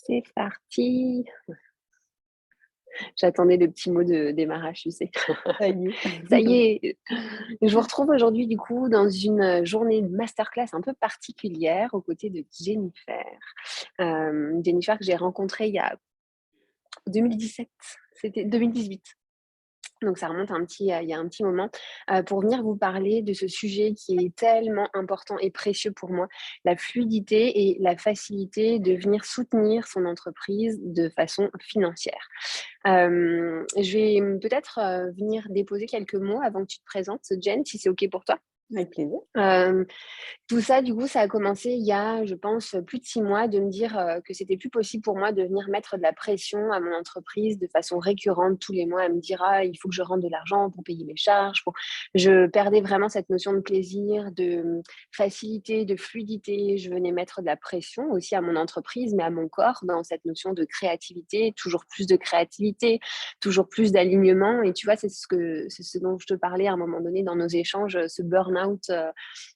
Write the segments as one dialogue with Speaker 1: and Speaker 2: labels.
Speaker 1: C'est parti. J'attendais le petit mot de démarrage, tu sais.
Speaker 2: Ça y est.
Speaker 1: Ça y est, je vous retrouve aujourd'hui du coup dans une journée de masterclass un peu particulière aux côtés de Jennifer. Jennifer que j'ai rencontrée il y a 2017, c'était 2018. Donc ça remonte il y a un petit moment, pour venir vous parler de ce sujet qui est tellement important et précieux pour moi, la fluidité et la facilité de venir soutenir son entreprise de façon financière. Je vais, peut-être, venir déposer quelques mots avant que tu te présentes, Jen, si c'est OK pour toi?
Speaker 2: Avec plaisir.
Speaker 1: Hem Tout ça, du coup, ça a commencé il y a, je pense, plus de 6 mois, de me dire, que c'était plus possible pour moi de venir mettre de la pression à mon entreprise de façon récurrente tous les mois, à me dire: «Ah, il faut que je rentre de l'argent pour payer mes charges, pour». Je perdais vraiment cette notion de plaisir, de, facilité, de fluidité. Je venais mettre de la pression aussi à mon entreprise, mais à mon corps dans cette notion de créativité, toujours plus de créativité, toujours plus d'alignement et tu vois, c'est ce dont je te parlais à un moment donné dans nos échanges, ce burn-out,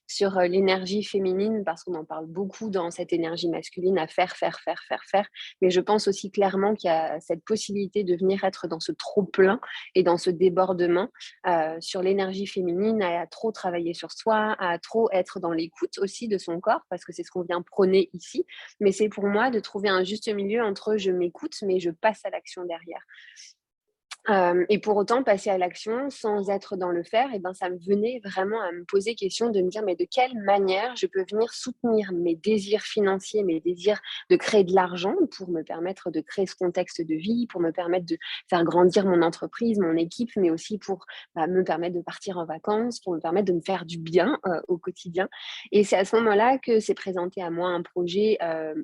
Speaker 1: sur l'énergie féminine, parce qu'on en parle beaucoup dans cette énergie masculine à faire, faire, faire, faire, faire. Mais je pense aussi clairement qu'il y a cette possibilité de venir être dans ce trop-plein et dans ce débordement sur l'énergie féminine, à trop travailler sur soi, à trop être dans l'écoute aussi de son corps, parce que c'est ce qu'on vient prôner ici. Mais c'est pour moi de trouver un juste milieu entre je m'écoute, mais je passe à l'action derrière. Et pour autant, passer à l'action sans être dans le faire et ben, ça me venait vraiment à me poser question de me dire: «Mais de quelle manière je peux venir soutenir mes désirs financiers, mes désirs de créer de l'argent pour me permettre de créer ce contexte de vie, pour me permettre de faire grandir mon entreprise, mon équipe, mais aussi pour, me permettre de partir en vacances, pour me permettre de me faire du bien, au quotidien». Et c'est à ce moment-là que s'est présenté à moi un projet,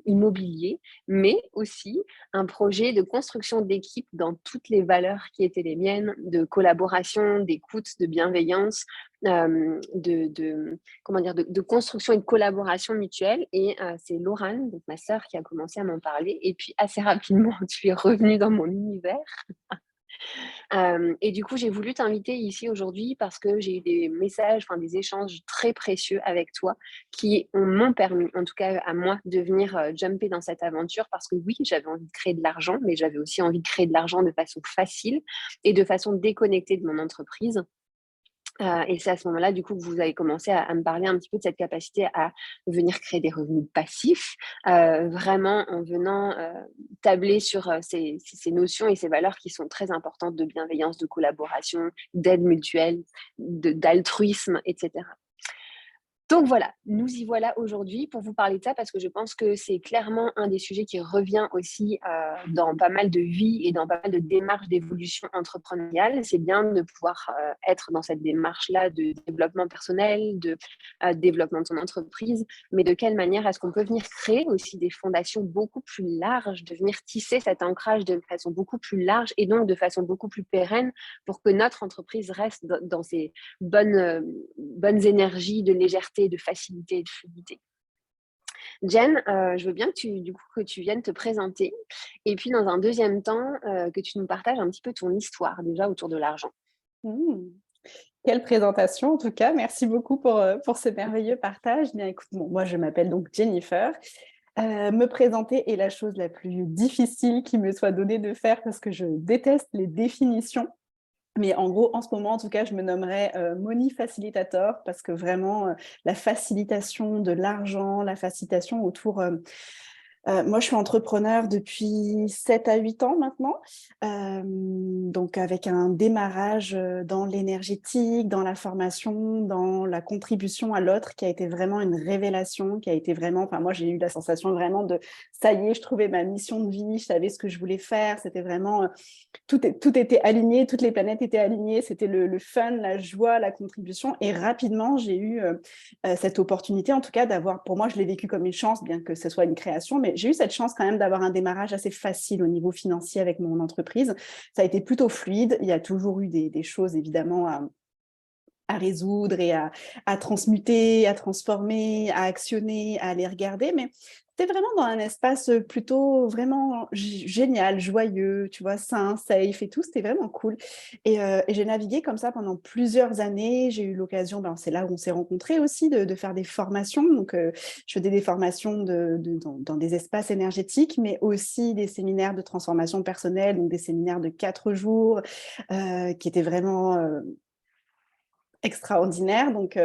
Speaker 1: immobilier, mais aussi un projet de construction d'équipe dans toutes les valeurs qui étaient les miennes, de collaboration, d'écoute, de bienveillance, comment dire? De construction et de collaboration mutuelle et c'est Laurane, donc ma sœur, qui a commencé à m'en parler et puis assez rapidement, tu es revenue dans mon univers. Et du coup, j'ai voulu t'inviter ici aujourd'hui parce que j'ai eu des messages, enfin des échanges très précieux avec toi qui m'ont permis, en tout cas à moi, de venir, jumper dans cette aventure parce que oui, j'avais envie de créer de l'argent, mais j'avais aussi envie de créer de l'argent de façon facile et de façon déconnectée de mon entreprise. Et c'est à ce moment-là, du coup, que vous avez commencé à me parler un petit peu de cette capacité à venir créer des revenus passifs, vraiment en venant, tabler sur, ces notions et ces valeurs qui sont très importantes de bienveillance, de collaboration, d'aide mutuelle, d'altruisme et cetera. Donc voilà, nous y voilà aujourd'hui pour vous parler de ça parce que je pense que c'est clairement un des sujets qui revient aussi dans pas mal de vies et dans pas mal de démarches d'évolution entrepreneuriale. C'est bien de pouvoir être dans cette démarche-là de développement personnel, de développement de son entreprise, mais de quelle manière est-ce qu'on peut venir créer aussi des fondations beaucoup plus larges, de venir tisser cet ancrage de façon beaucoup plus large et donc de façon beaucoup plus pérenne pour que notre entreprise reste dans ces bonnes énergies de légèreté, de facilité et de fluidité. Jen, je veux bien que tu viennes te présenter et puis dans un deuxième temps, que tu nous partages un petit peu ton histoire déjà autour de l'argent.
Speaker 2: Mmh. Quelle présentation en tout cas. Merci beaucoup pour ce merveilleux partage. Bien écoute, bon, moi je m'appelle donc Jennifer. Me présenter est la chose la plus difficile qui me soit donnée de faire parce que je déteste les définitions. Mais en gros, en ce moment, en tout cas, je me nommerais, Money Facilitator parce que vraiment, la facilitation de l'argent, la facilitation autour, moi, je suis entrepreneur depuis 7 à 8 ans maintenant, donc avec un démarrage, dans l'énergétique, dans la formation, dans la contribution à l'autre qui a été vraiment une révélation, qui a été vraiment enfin moi, j'ai eu la sensation vraiment de ça y est, je trouvais ma mission de vie, je savais ce que je voulais faire. C'était vraiment, tout était aligné, toutes les planètes étaient alignées. C'était le fun, la joie, la contribution et rapidement, j'ai eu, cette opportunité en tout cas d'avoir pour moi, je l'ai vécu comme une chance, bien que ce soit une création, mais j'ai eu cette chance quand même d'avoir un démarrage assez facile au niveau financier avec mon entreprise. Ça a été plutôt fluide. Il y a toujours eu des choses évidemment à à résoudre et à transmuter, à transformer, à actionner, à aller regarder. Mais c'était vraiment dans un espace plutôt vraiment génial, joyeux, tu vois, sain, safe et tout. C'était vraiment cool. Et j'ai navigué comme ça pendant plusieurs années. J'ai eu l'occasion, c'est là où on s'est rencontrés aussi, de faire des formations. Donc, je faisais des formations dans des espaces énergétiques, mais aussi des séminaires de transformation personnelle, donc des séminaires de 4 jours qui étaient vraiment extraordinaire. Donc,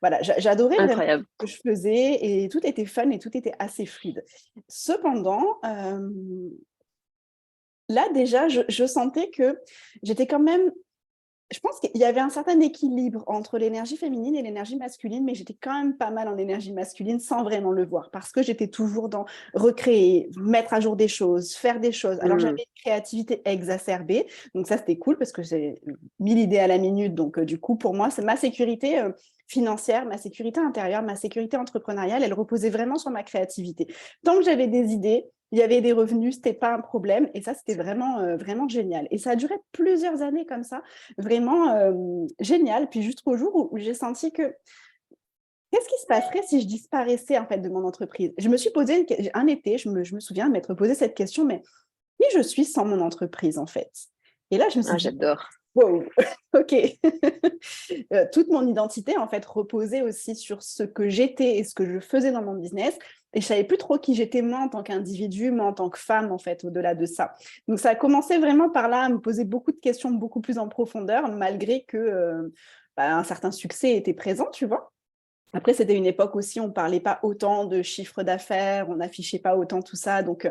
Speaker 2: voilà, j'adorais vraiment
Speaker 1: Incroyable.
Speaker 2: ce que je faisais et tout était fun et tout était assez fluide. Cependant, là, déjà, je sentais que j'étais quand même je pense qu'il y avait un certain équilibre entre l'énergie féminine et l'énergie masculine, mais j'étais quand même pas mal en énergie masculine sans vraiment le voir, parce que j'étais toujours dans recréer, mettre à jour des choses, faire des choses. Alors j'avais une créativité exacerbée, donc ça c'était cool parce que j'ai 1000 idées à la minute, donc du coup pour moi c'est ma sécurité financière, ma sécurité intérieure, ma sécurité entrepreneuriale, elle reposait vraiment sur ma créativité. Tant que j'avais des idées, il y avait des revenus, c'était pas un problème, et ça c'était vraiment, vraiment génial. Et ça a duré plusieurs années comme ça, vraiment génial. Puis jusqu'au jour où j'ai senti que qu'est-ce qui se passerait si je disparaissais en fait de mon entreprise? Je me suis posé un été, je me souviens m'être posé cette question, mais qui je suis sans mon entreprise en fait? Et là je me suis
Speaker 1: Ah,
Speaker 2: dit,
Speaker 1: j'adore.
Speaker 2: wow, ok. Toute mon identité en fait reposait aussi sur ce que j'étais et ce que je faisais dans mon business. Et je savais plus trop qui j'étais moi en tant qu'individu, moi en tant que femme en fait, au-delà de ça. Donc ça a commencé vraiment par là à me poser beaucoup de questions beaucoup plus en profondeur, malgré que un certain succès était présent, tu vois. Après, c'était une époque aussi, on ne parlait pas autant de chiffre d'affaires, on n'affichait pas autant tout ça. Donc,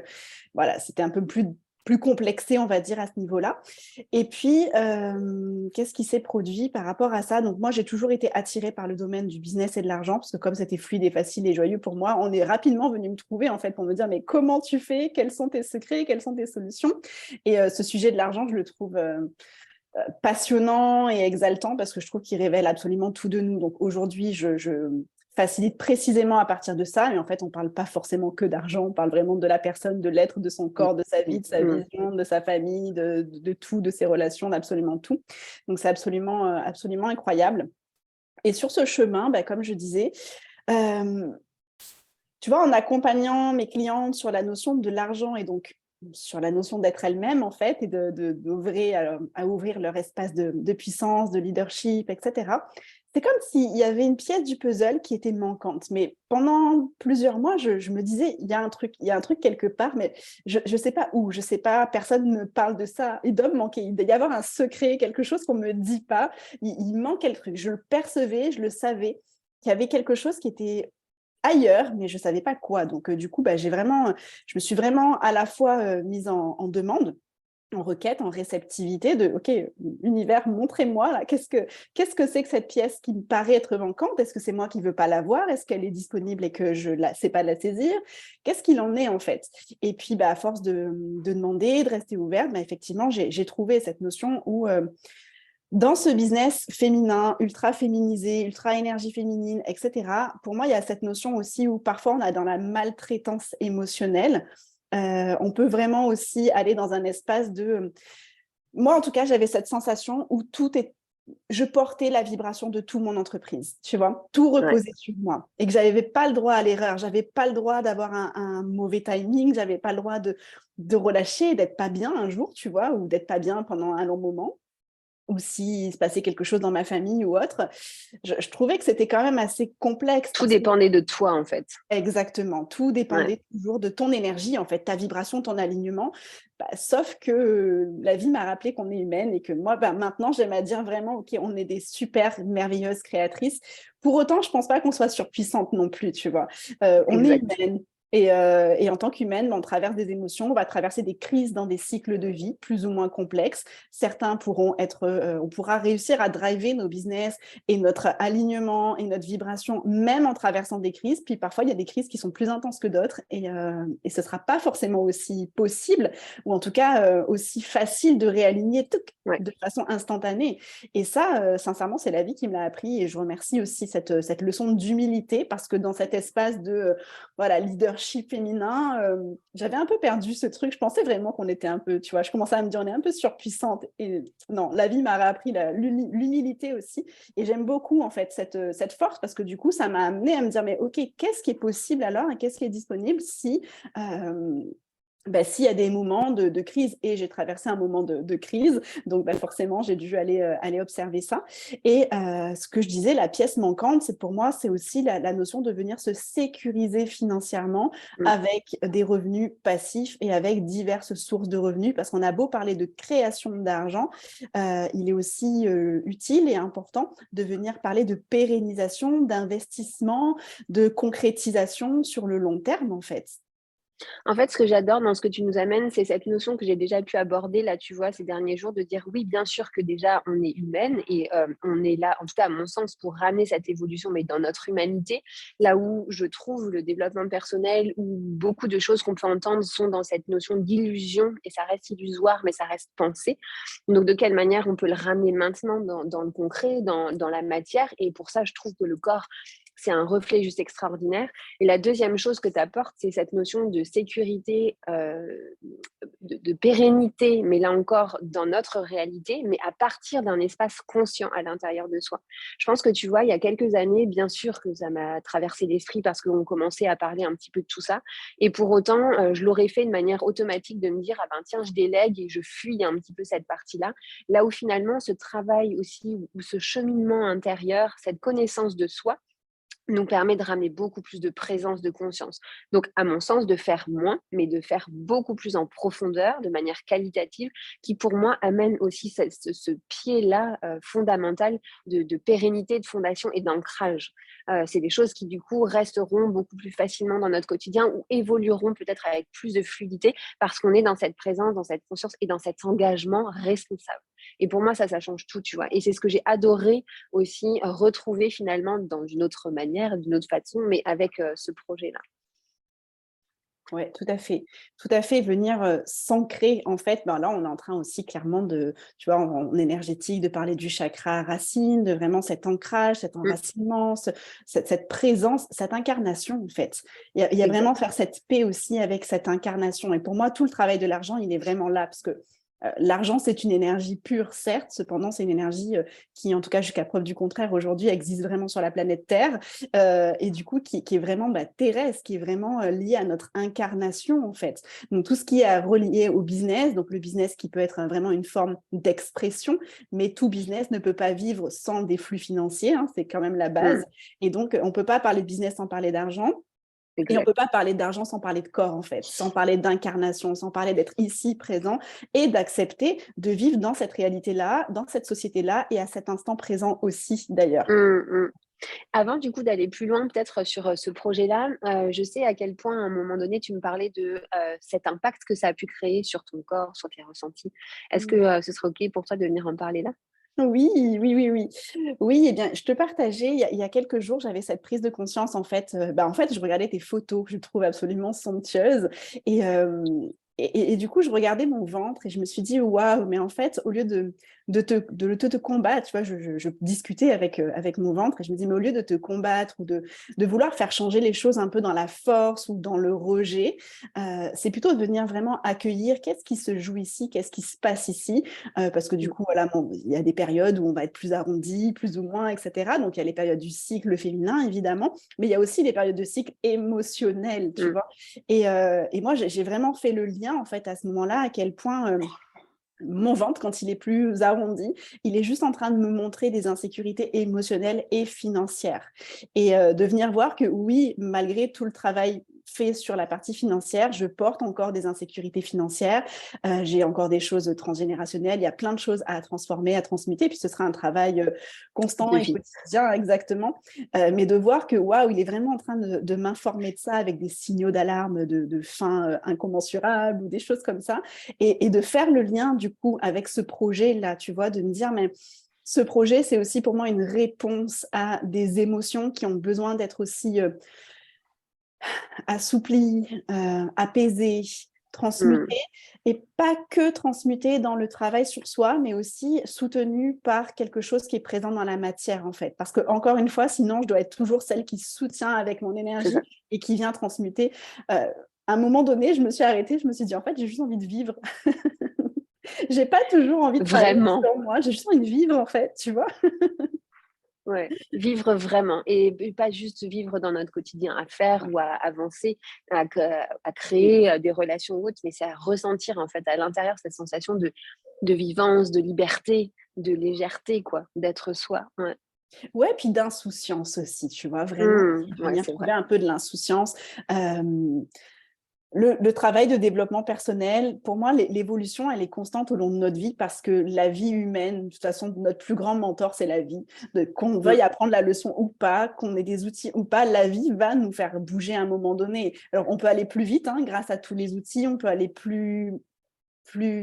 Speaker 2: voilà, c'était un peu plus complexé, on va dire, à ce niveau-là. Et puis, qu'est-ce qui s'est produit par rapport à ça? Donc, moi, j'ai toujours été attirée par le domaine du business et de l'argent, parce que comme c'était fluide et facile et joyeux pour moi, on est rapidement venu me trouver, en fait, pour me dire, mais comment tu fais? Quels sont tes secrets? Quelles sont tes solutions? Et ce sujet de l'argent, je le trouve passionnant et exaltant parce que je trouve qu'il révèle absolument tout de nous. Donc aujourd'hui, je facilite précisément à partir de ça, mais en fait, on ne parle pas forcément que d'argent, on parle vraiment de la personne, de l'être, de son corps, de sa vie, de sa vision, de sa famille, de tout, de ses relations, d'absolument tout. Donc c'est absolument, absolument incroyable. Et sur ce chemin, comme je disais, tu vois, en accompagnant mes clientes sur la notion de l'argent et donc sur la notion d'être elles-mêmes, en fait, et d'ouvrir à ouvrir leur espace de puissance, de leadership, etc. C'est comme s'il y avait une pièce du puzzle qui était manquante. Mais pendant plusieurs mois, je me disais, il y a un truc quelque part, mais je ne sais pas où, je ne sais pas, personne ne parle de ça. Il doit me manquer, il doit y avoir un secret, quelque chose qu'on ne me dit pas. Il manquait le truc. Je le percevais, je le savais, qu'il y avait quelque chose qui était ailleurs, mais je ne savais pas quoi. Donc, du coup, je me suis vraiment à la fois mise en demande, en requête, en réceptivité de OK, univers, montrez-moi là, qu'est-ce que c'est que cette pièce qui me paraît être manquante? Est-ce que c'est moi qui ne veux pas la voir? Est-ce qu'elle est disponible et que je ne sais pas la saisir? Qu'est-ce qu'il en est en fait? Et puis, à force de demander, de rester ouverte, effectivement, j'ai trouvé cette notion où dans ce business féminin, ultra féminisé, ultra énergie féminine, etc., pour moi, il y a cette notion aussi où parfois on a dans la maltraitance émotionnelle. On peut vraiment aussi aller dans un espace de... Moi, en tout cas, j'avais cette sensation où je portais la vibration de toute mon entreprise, tu vois, tout reposait sur moi et que je n'avais pas le droit à l'erreur, j'avais pas le droit d'avoir un mauvais timing, j'avais pas le droit de relâcher, d'être pas bien un jour, tu vois, ou d'être pas bien pendant un long moment, ou s'il se passait quelque chose dans ma famille ou autre. Je trouvais que c'était quand même assez complexe.
Speaker 1: Tout dépendait de toi, en fait.
Speaker 2: Exactement, tout dépendait toujours de ton énergie, en fait, ta vibration, ton alignement. Sauf que la vie m'a rappelé qu'on est humaine et que moi, maintenant, j'aime à dire vraiment, OK, on est des super merveilleuses créatrices. Pour autant, je ne pense pas qu'on soit surpuissante non plus, tu vois. On est humaine. Et en tant qu'humaine, on traverse des émotions, on va traverser des crises dans des cycles de vie plus ou moins complexes. Certains on pourra réussir à driver nos business et notre alignement et notre vibration, même en traversant des crises. Puis parfois, il y a des crises qui sont plus intenses que d'autres et ce ne sera pas forcément aussi possible ou en tout cas aussi facile de réaligner de façon instantanée. Et ça, sincèrement, c'est la vie qui me l'a appris et je remercie aussi cette leçon d'humilité parce que dans cet espace de leadership, leadership féminin, j'avais un peu perdu ce truc. Je pensais vraiment qu'on était un peu, tu vois, je commençais à me dire on est un peu surpuissante. Et non, la vie m'a appris l'humilité aussi. Et j'aime beaucoup en fait cette force parce que du coup, ça m'a amené à me dire mais ok, qu'est-ce qui est possible alors et qu'est-ce qui est disponible si s'il y a des moments de crise, et j'ai traversé un moment de crise, donc forcément, j'ai dû aller observer ça. Et ce que je disais, la pièce manquante, c'est pour moi, c'est aussi la notion de venir se sécuriser financièrement
Speaker 1: Mm.
Speaker 2: avec des revenus passifs et avec diverses sources de revenus, parce qu'on a beau parler de création d'argent, il est aussi utile et important de venir parler de pérennisation, d'investissement, de concrétisation sur le long terme, en fait.
Speaker 1: En fait, ce que j'adore dans ce que tu nous amènes, c'est cette notion que j'ai déjà pu aborder là, tu vois, ces derniers jours, de dire oui, bien sûr que déjà on est humaine et on est là, en tout cas à mon sens, pour ramener cette évolution, mais dans notre humanité, là où je trouve le développement personnel, où beaucoup de choses qu'on peut entendre sont dans cette notion d'illusion, et ça reste illusoire, mais ça reste pensé. Donc de quelle manière on peut le ramener maintenant dans le concret, dans la matière, et pour ça, je trouve que le corps, c'est un reflet juste extraordinaire. Et la deuxième chose que tu apportes, c'est cette notion de sécurité, de pérennité, mais là encore, dans notre réalité, mais à partir d'un espace conscient à l'intérieur de soi. Je pense que tu vois, il y a quelques années, bien sûr que ça m'a traversé l'esprit parce qu'on commençait à parler un petit peu de tout ça. Et pour autant, je l'aurais fait de manière automatique de me dire, ah ben tiens, je délègue et je fuis un petit peu cette partie-là. Là où finalement, ce travail aussi, ou ce cheminement intérieur, cette connaissance de soi, nous permet de ramener beaucoup plus de présence de conscience. Donc, à mon sens, de faire moins, mais de faire beaucoup plus en profondeur, de manière qualitative, qui pour moi amène aussi ce pied-là fondamental de pérennité, de fondation et d'ancrage. C'est des choses qui, du coup, resteront beaucoup plus facilement dans notre quotidien ou évolueront peut-être avec plus de fluidité parce qu'on est dans cette présence, dans cette conscience et dans cet engagement responsable. Et pour moi, ça change tout, tu vois. Et c'est ce que j'ai adoré aussi retrouver finalement dans une autre manière, d'une autre façon, mais avec ce projet-là.
Speaker 2: Oui, tout à fait. Tout à fait, venir, s'ancrer en fait, là, on est en train aussi clairement de, tu vois, en énergétique, de parler du chakra racine, de vraiment cet ancrage, cet
Speaker 1: Mmh,
Speaker 2: enracinement, cette présence, cette incarnation en fait. Il y a vraiment
Speaker 1: exact.
Speaker 2: faire cette paix aussi avec cette incarnation, et pour moi, tout le travail de l'argent, il est vraiment là parce que, l'argent, c'est une énergie pure, certes, cependant, c'est une énergie, qui, en tout cas jusqu'à preuve du contraire, aujourd'hui existe vraiment sur la planète Terre. Et du coup, qui est vraiment terrestre, qui est vraiment lié à notre incarnation, en fait. Donc, tout ce qui est relié au business, donc le business qui peut être vraiment une forme d'expression, mais tout business ne peut pas vivre sans des flux financiers, hein, c'est quand même la
Speaker 1: Mmh,
Speaker 2: base. Et donc, on ne peut pas parler de business sans parler d'argent. Et on ne peut
Speaker 1: exact.
Speaker 2: pas parler d'argent sans parler de corps, en fait, sans parler d'incarnation, sans parler d'être ici, présent, et d'accepter de vivre dans cette réalité-là, dans cette société-là, et à cet instant présent aussi, d'ailleurs.
Speaker 1: Mmh, mmh. Avant du coup d'aller plus loin peut-être sur ce projet-là, je sais à quel point à un moment donné tu me parlais de cet impact que ça a pu créer sur ton corps, sur tes ressentis. Est-ce que ce serait OK pour toi de venir en parler là?
Speaker 2: Oui, oui, oui, oui. Oui, eh bien, je te partageais, il y a quelques jours, j'avais cette prise de conscience, en fait, en fait, je regardais tes photos que je trouve absolument somptueuses, et et du coup, je regardais mon ventre et je me suis dit: «Waouh, mais en fait, au lieu de te combattre», tu vois? Je discutais avec mon ventre et je me dis: «Mais au lieu de te combattre ou de vouloir faire changer les choses un peu dans la force ou dans le rejet, c'est plutôt de venir vraiment accueillir qu'est-ce qui se joue ici, qu'est-ce qui se passe ici?» Parce que du
Speaker 1: Mmh,
Speaker 2: coup, voilà, bon, il y a des périodes où on va être plus arrondi, plus ou moins, et cetera. Donc, il y a les périodes du cycle féminin, évidemment, mais il y a aussi les périodes de cycle émotionnel, tu
Speaker 1: mmh,
Speaker 2: vois? Et moi, j'ai vraiment fait le lien, en fait, à ce moment-là, à quel point, mon ventre, quand il est plus arrondi, il est juste en train de me montrer des insécurités émotionnelles et financières. Et de venir voir que oui, malgré tout le travail fait sur la partie financière, je porte encore des insécurités financières, j'ai encore des choses transgénérationnelles, il y a plein de choses à transformer, à transmuter, puis ce sera un travail constant
Speaker 1: de
Speaker 2: et
Speaker 1: vie.
Speaker 2: quotidien, exactement. Mais de voir que, waouh, il est vraiment en train de m'informer de ça avec des signaux d'alarme de faim incommensurables ou des choses comme ça, et de faire le lien du coup avec ce projet-là, tu vois, de me dire, mais ce projet, c'est aussi pour moi une réponse à des émotions qui ont besoin d'être aussi assouplies, apaisées, transmuter, et pas que transmuter dans le travail sur soi, mais aussi soutenu par quelque chose qui est présent dans la matière, en fait. Parce que, encore une fois, sinon, je dois être toujours celle qui soutient avec mon
Speaker 1: C'est
Speaker 2: énergie
Speaker 1: ça.
Speaker 2: et qui vient transmuter. À un moment donné, je me suis arrêtée, je me suis dit, en fait, j'ai juste envie de vivre. J'ai pas toujours envie de travailler
Speaker 1: Vraiment.
Speaker 2: sur moi, j'ai juste envie de vivre, en fait, tu vois.
Speaker 1: Ouais, vivre vraiment et pas juste vivre dans notre quotidien, à faire ou à avancer, à créer, des relations ou autres, mais c'est à ressentir, en fait, à l'intérieur cette sensation de vivance, de liberté, de légèreté, quoi, d'être soi. Ouais.
Speaker 2: Ouais, puis d'insouciance aussi, tu vois, vraiment essayer de
Speaker 1: Ouais,
Speaker 2: venir
Speaker 1: c'est
Speaker 2: trouver
Speaker 1: vrai.
Speaker 2: un peu de l'insouciance. Le travail de développement personnel, pour moi, l'évolution, elle est constante au long de notre vie parce que la vie humaine, de toute façon, notre plus grand mentor, c'est la vie. Qu'on
Speaker 1: Mmh.
Speaker 2: veuille apprendre la leçon ou pas, qu'on ait des outils ou pas, la vie va nous faire bouger à un moment donné. Alors, on peut aller plus vite grâce à tous les outils, on peut aller plus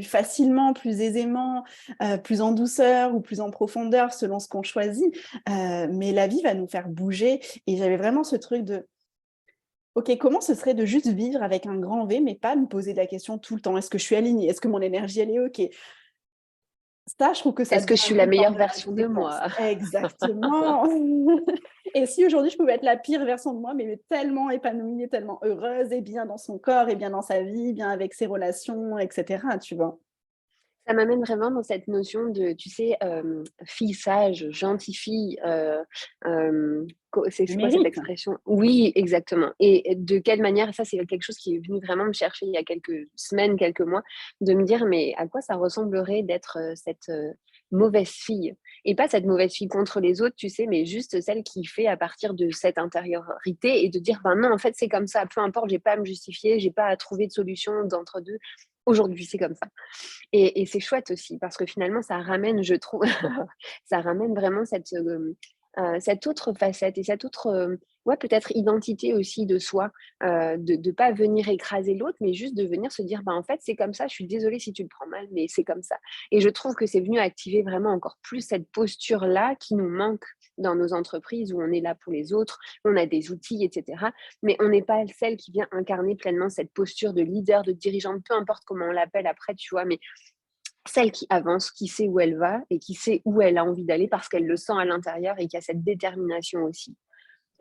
Speaker 2: facilement, plus aisément, plus en douceur ou plus en profondeur selon ce qu'on choisit. Mais la vie va nous faire bouger. Et j'avais vraiment ce truc de OK, comment ce serait de juste vivre avec un grand V, mais pas me poser la question tout le temps: «Est-ce que je suis alignée? Est-ce que mon énergie, elle est OK?» Ça, je trouve que ça
Speaker 1: Est-ce que je
Speaker 2: devient
Speaker 1: suis la
Speaker 2: vite dans
Speaker 1: meilleure
Speaker 2: de la
Speaker 1: version de
Speaker 2: fréquence.
Speaker 1: moi?
Speaker 2: Exactement. Et si aujourd'hui, je pouvais être la pire version de moi, mais tellement épanouie et tellement heureuse et bien dans son corps et bien dans sa vie, bien avec ses relations et cetera, tu vois?
Speaker 1: Ça m'amène vraiment dans cette notion de, tu sais, fille sage, gentille fille, co c'est
Speaker 2: Le
Speaker 1: quoi cette
Speaker 2: mérite.
Speaker 1: expression? Oui, exactement et de quelle manière ça, c'est quelque chose qui est venu vraiment me chercher il y a quelques semaines, quelques mois, de me dire: «Mais à quoi ça ressemblerait d'être, cette, mauvaise fille?» et pas cette mauvaise fille contre les autres, tu sais, mais juste celle qui fait à partir de cette intériorité et de dire: «Ben non, en fait, c'est comme ça, peu importe, j'ai pas à me justifier, j'ai pas à trouver de solution d'entre deux. Aujourd'hui, c'est comme ça». Et c'est chouette aussi parce que finalement ça ramène, je trouve, ça ramène vraiment cette autre facette et cette autre, ouais, peut-être identité aussi de soi, de pas venir écraser l'autre, mais juste de venir se dire: «Bah, en fait, c'est comme ça, je suis désolée si tu le prends mal, mais c'est comme ça» et je trouve que c'est venu activer vraiment encore plus cette posture-là qui nous manque dans nos entreprises où on est là pour les autres, on a des outils et cetera, mais on n'est pas celle qui vient incarner pleinement cette posture de leader, de dirigeante, peu importe comment on l'appelle après, tu vois? Mais celle qui avance, qui sait où elle va et qui sait où elle a envie d'aller parce qu'elle le sent à l'intérieur et qui a cette détermination aussi.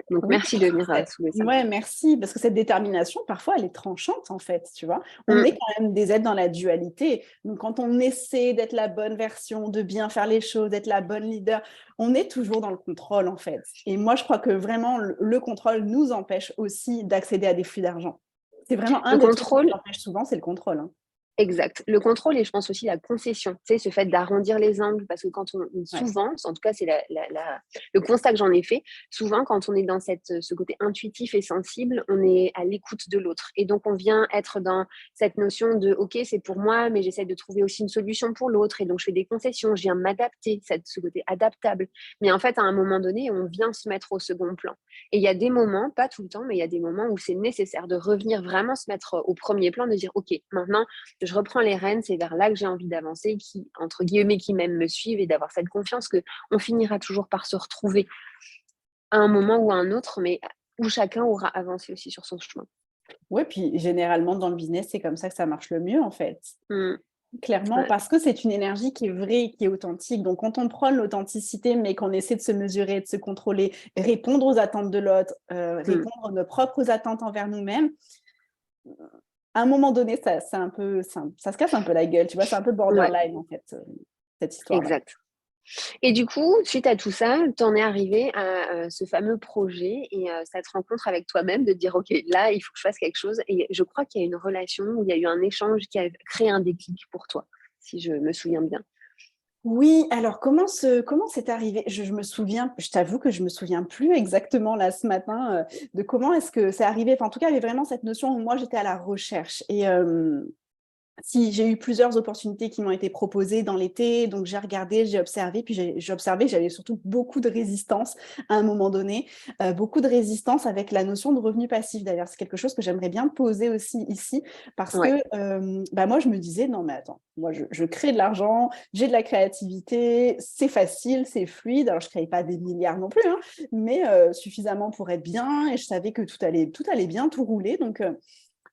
Speaker 1: Donc
Speaker 2: Oui,
Speaker 1: merci
Speaker 2: parce
Speaker 1: de
Speaker 2: que
Speaker 1: venir, soulever ça.
Speaker 2: ouais, merci, parce que cette détermination, parfois, elle est tranchante, en fait, tu vois? On est
Speaker 1: Mmh.
Speaker 2: quand même des êtres dans la dualité, donc quand on essaie d'être la bonne version, de bien faire les choses, d'être la bonne leader, on est toujours dans le contrôle, en fait, et moi, je crois que vraiment le contrôle nous empêche aussi d'accéder à des flux d'argent. C'est vraiment un
Speaker 1: Le
Speaker 2: des trucs qui
Speaker 1: contrôle.
Speaker 2: nous empêche souvent, c'est le contrôle.
Speaker 1: Exact. Le contrôle et je pense aussi la concession, tu sais, ce fait d'arrondir les angles parce que quand on
Speaker 2: Ouais.
Speaker 1: souvent, en tout cas, c'est le constat que j'en ai fait, souvent quand on est dans ce côté intuitif et sensible, on est à l'écoute de l'autre et donc on vient être dans cette notion de: «OK, c'est pour moi, mais j'essaie de trouver aussi une solution pour l'autre et donc je fais des concessions, je viens m'adapter», ce côté adaptable. Mais en fait, à un moment donné, on vient se mettre au second plan et il y a des moments, pas tout le temps, mais il y a des moments où c'est nécessaire de revenir vraiment se mettre, au premier plan, de dire: «OK, maintenant je reprends les rênes, c'est vers là que j'ai envie d'avancer, qui, entre guillemets, qui même me suivent et d'avoir cette confiance que on finira toujours par se retrouver à un moment ou à un autre, mais où chacun aura avancé aussi sur son chemin.
Speaker 2: Ouais, puis généralement dans le business, c'est comme ça que ça marche le mieux, en fait.
Speaker 1: Mmh,
Speaker 2: Clairement,
Speaker 1: ouais,
Speaker 2: parce que c'est une énergie qui est vraie, qui est authentique. Donc, quand on prône l'authenticité, mais qu'on essaie de se mesurer, de se contrôler, répondre aux attentes de l'autre,
Speaker 1: mmh,
Speaker 2: répondre à nos propres attentes envers nous-mêmes, à un moment donné, ça, c'est un peu, ça se casse un peu la gueule, tu vois, c'est un peu
Speaker 1: ouais,
Speaker 2: borderline, en fait, cette histoire-là.
Speaker 1: exact. Et du coup, suite à tout ça, tu en es arrivé à, ce fameux projet et cette rencontre avec toi-même de dire: «OK, là, il faut que je fasse quelque chose» et je crois qu'il y a une relation où il y a eu un échange qui a créé un déclic pour toi, si je me souviens bien.
Speaker 2: Oui, alors comment c'est arrivé? Je me souviens, je t'avoue que je me souviens plus exactement là ce matin, de comment est-ce que c'est arrivé. Enfin, en tout cas, il y avait vraiment cette notion où moi j'étais à la recherche et si, j'ai eu plusieurs opportunités qui m'ont été proposées dans l'été, donc j'ai regardé, j'ai observé, puis j'ai observé que j'avais surtout beaucoup de résistance à un moment donné, beaucoup de résistance avec la notion de revenu passif d'ailleurs. C'est quelque chose que j'aimerais bien poser aussi ici parce
Speaker 1: Ouais.
Speaker 2: que, bah, moi je me disais: «Non mais attends, moi je crée de l'argent, j'ai de la créativité, c'est facile, c'est fluide». Alors je ne créais pas des milliards non plus, mais suffisamment pour être bien et je savais que tout allait bien, tout roulait donc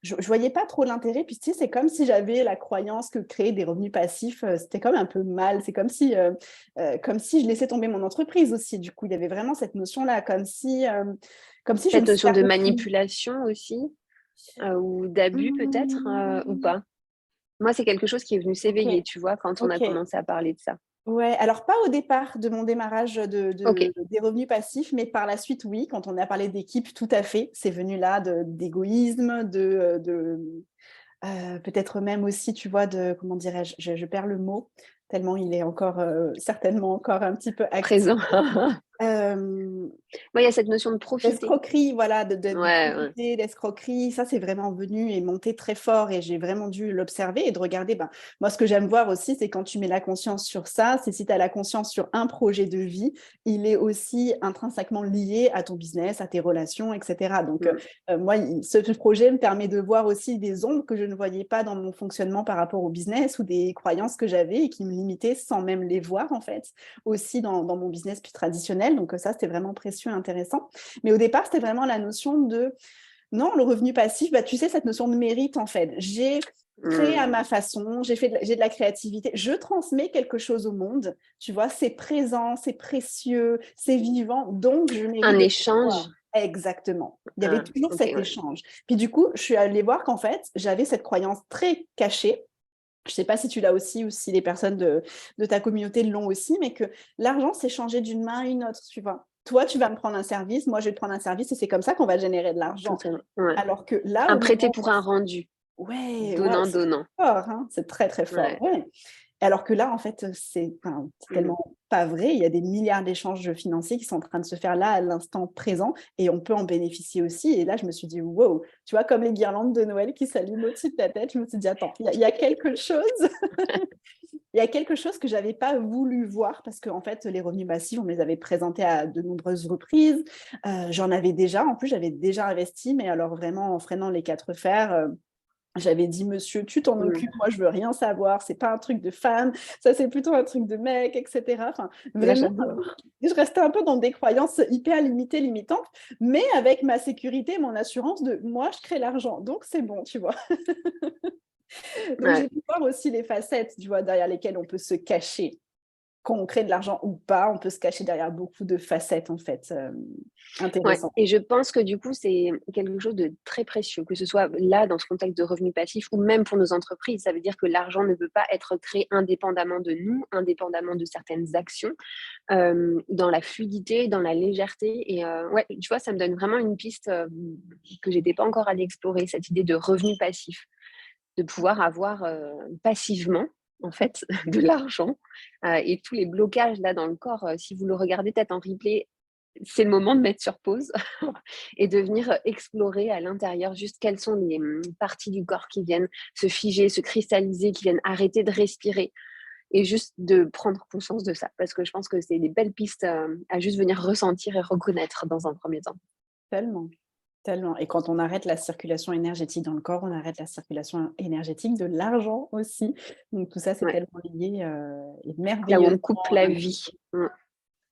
Speaker 2: je voyais pas trop l'intérêt. Puis tu sais, c'est comme si j'avais la croyance que créer des revenus passifs, c'était comme un peu mal. C'est comme si je laissais tomber mon entreprise aussi. Du coup, il y avait vraiment cette notion-là, comme si je me
Speaker 1: Cette notion de
Speaker 2: servais plus.
Speaker 1: manipulation aussi, ou d'abus peut-être, ou
Speaker 2: Mmh,
Speaker 1: pas? Moi, c'est quelque chose qui est venu
Speaker 2: OK,
Speaker 1: s'éveiller, tu vois, quand on a
Speaker 2: OK.
Speaker 1: commencé à parler de ça.
Speaker 2: Ouais, alors pas au départ de mon démarrage
Speaker 1: OK.
Speaker 2: des revenus passifs, mais par la suite, oui, quand on a parlé d'équipe, tout à fait. C'est venu là d'égoïsme, peut-être même aussi, tu vois, comment dirais-je? Je perds le mot, tellement il est encore, certainement encore un petit peu actif.
Speaker 1: Présent.
Speaker 2: Hem
Speaker 1: Ouais, il y a cette notion de profiter.
Speaker 2: D'escroquerie, voilà, de
Speaker 1: Ouais, ouais.
Speaker 2: profiter, d'escroquerie, ça, c'est vraiment venu et monté très fort et j'ai vraiment dû l'observer et de regarder, ben, moi, ce que j'aime voir aussi, c'est quand tu mets la conscience sur ça, c'est si tu as la conscience sur un projet de vie, il est aussi intrinsèquement lié à ton business, à tes relations et cetera. Donc,
Speaker 1: Mmh.
Speaker 2: moi, ce projet me permet de voir aussi des ombres que je ne voyais pas dans mon fonctionnement par rapport au business ou des croyances que j'avais et qui me limitaient sans même les voir, en fait, aussi dans mon business plus traditionnel. Donc, ça, c'était vraiment précieux et intéressant. Mais au départ, c'était vraiment la notion de non, le revenu passif, bah, tu sais, cette notion de mérite, en fait. J'ai créé à
Speaker 1: Mmh.
Speaker 2: ma façon, j'ai de la créativité, je transmets quelque chose au monde, tu vois, c'est présent, c'est précieux, c'est vivant, donc je
Speaker 1: Un
Speaker 2: mérite de
Speaker 1: échange?
Speaker 2: recevoir. Exactement. Il y avait
Speaker 1: Ah,
Speaker 2: toujours
Speaker 1: OK,
Speaker 2: cet
Speaker 1: ouais.
Speaker 2: échange. Puis du coup, je suis allée voir qu'en fait, j'avais cette croyance très cachée. Je ne sais pas si tu l'as aussi ou si les personnes de ta communauté l'ont aussi, mais que l'argent s'est changé d'une main à une autre, tu vois. Toi, tu vas me prendre un service, moi, je vais te prendre un service et c'est comme ça qu'on va générer de l'argent.
Speaker 1: Totalement, ouais.
Speaker 2: Alors que là,
Speaker 1: Un
Speaker 2: au
Speaker 1: prêter
Speaker 2: moment
Speaker 1: pour un rendu,
Speaker 2: ouais, ouais, c'est
Speaker 1: donnant-donnant.
Speaker 2: fort, hein, c'est très, très fort,
Speaker 1: Ouais.
Speaker 2: ouais. Alors que là, en fait, c'est
Speaker 1: Mmh.
Speaker 2: tellement pas vrai. Il y a des milliards d'échanges financiers qui sont en train de se faire là, à l'instant présent et on peut en bénéficier aussi et là, je me suis dit: «Wow!» Tu vois, comme les guirlandes de Noël qui s'allument au-dessus de ta tête, je me suis dit: «Attends, il y a quelque chose». Il y a quelque chose que j'avais pas voulu voir parce qu'en fait, les revenus passifs, on me les avait présentés à de nombreuses reprises. J'en avais déjà, en plus, j'avais déjà investi, mais alors vraiment en freinant les 4 fers, j'avais dit: «Monsieur, tu t'en
Speaker 1: Mmh.
Speaker 2: occupes, moi je veux rien savoir, c'est pas un truc de femme, ça c'est plutôt un truc de mec» et cetera. Enfin,
Speaker 1: Ouais,
Speaker 2: vraiment,
Speaker 1: j'adore.
Speaker 2: je restais un peu dans des croyances hyper limitées, limitantes, mais avec ma sécurité, mon assurance de: «Moi, je crée l'argent, donc c'est bon», tu vois? Donc
Speaker 1: Ouais.
Speaker 2: j'ai pu voir aussi les facettes, tu vois, derrière lesquelles on peut se cacher. Quand on crée de l'argent ou pas, on peut se cacher derrière beaucoup de facettes en fait,
Speaker 1: Ouais,
Speaker 2: intéressantes.
Speaker 1: et je pense que du coup, c'est quelque chose de très précieux, que ce soit là, dans ce contexte de revenus passifs ou même pour nos entreprises. Ça veut dire que l'argent ne peut pas être créé indépendamment de nous, indépendamment de certaines actions, dans la fluidité, dans la légèreté et ouais, tu vois, ça me donne vraiment une piste, que j'étais pas encore allée explorer, cette idée de revenu passif, de pouvoir avoir, passivement, en fait, de l'argent, et tous les blocages là dans le corps, si vous le regardez peut-être en replay, c'est le moment de mettre sur pause et de venir explorer à l'intérieur juste quelles sont les, parties du corps qui viennent se figer, se cristalliser, qui viennent arrêter de respirer et juste de prendre conscience de ça. Parce que je pense que c'est des belles pistes, à juste venir ressentir et reconnaître dans un premier temps.
Speaker 2: Tellement, tellement et quand on arrête la circulation énergétique dans le corps, on arrête la circulation énergétique de l'argent aussi. Donc tout ça, c'est
Speaker 1: Ouais,
Speaker 2: tellement lié, et
Speaker 1: là où on
Speaker 2: merveilleusement
Speaker 1: coupe la vie.
Speaker 2: intégré.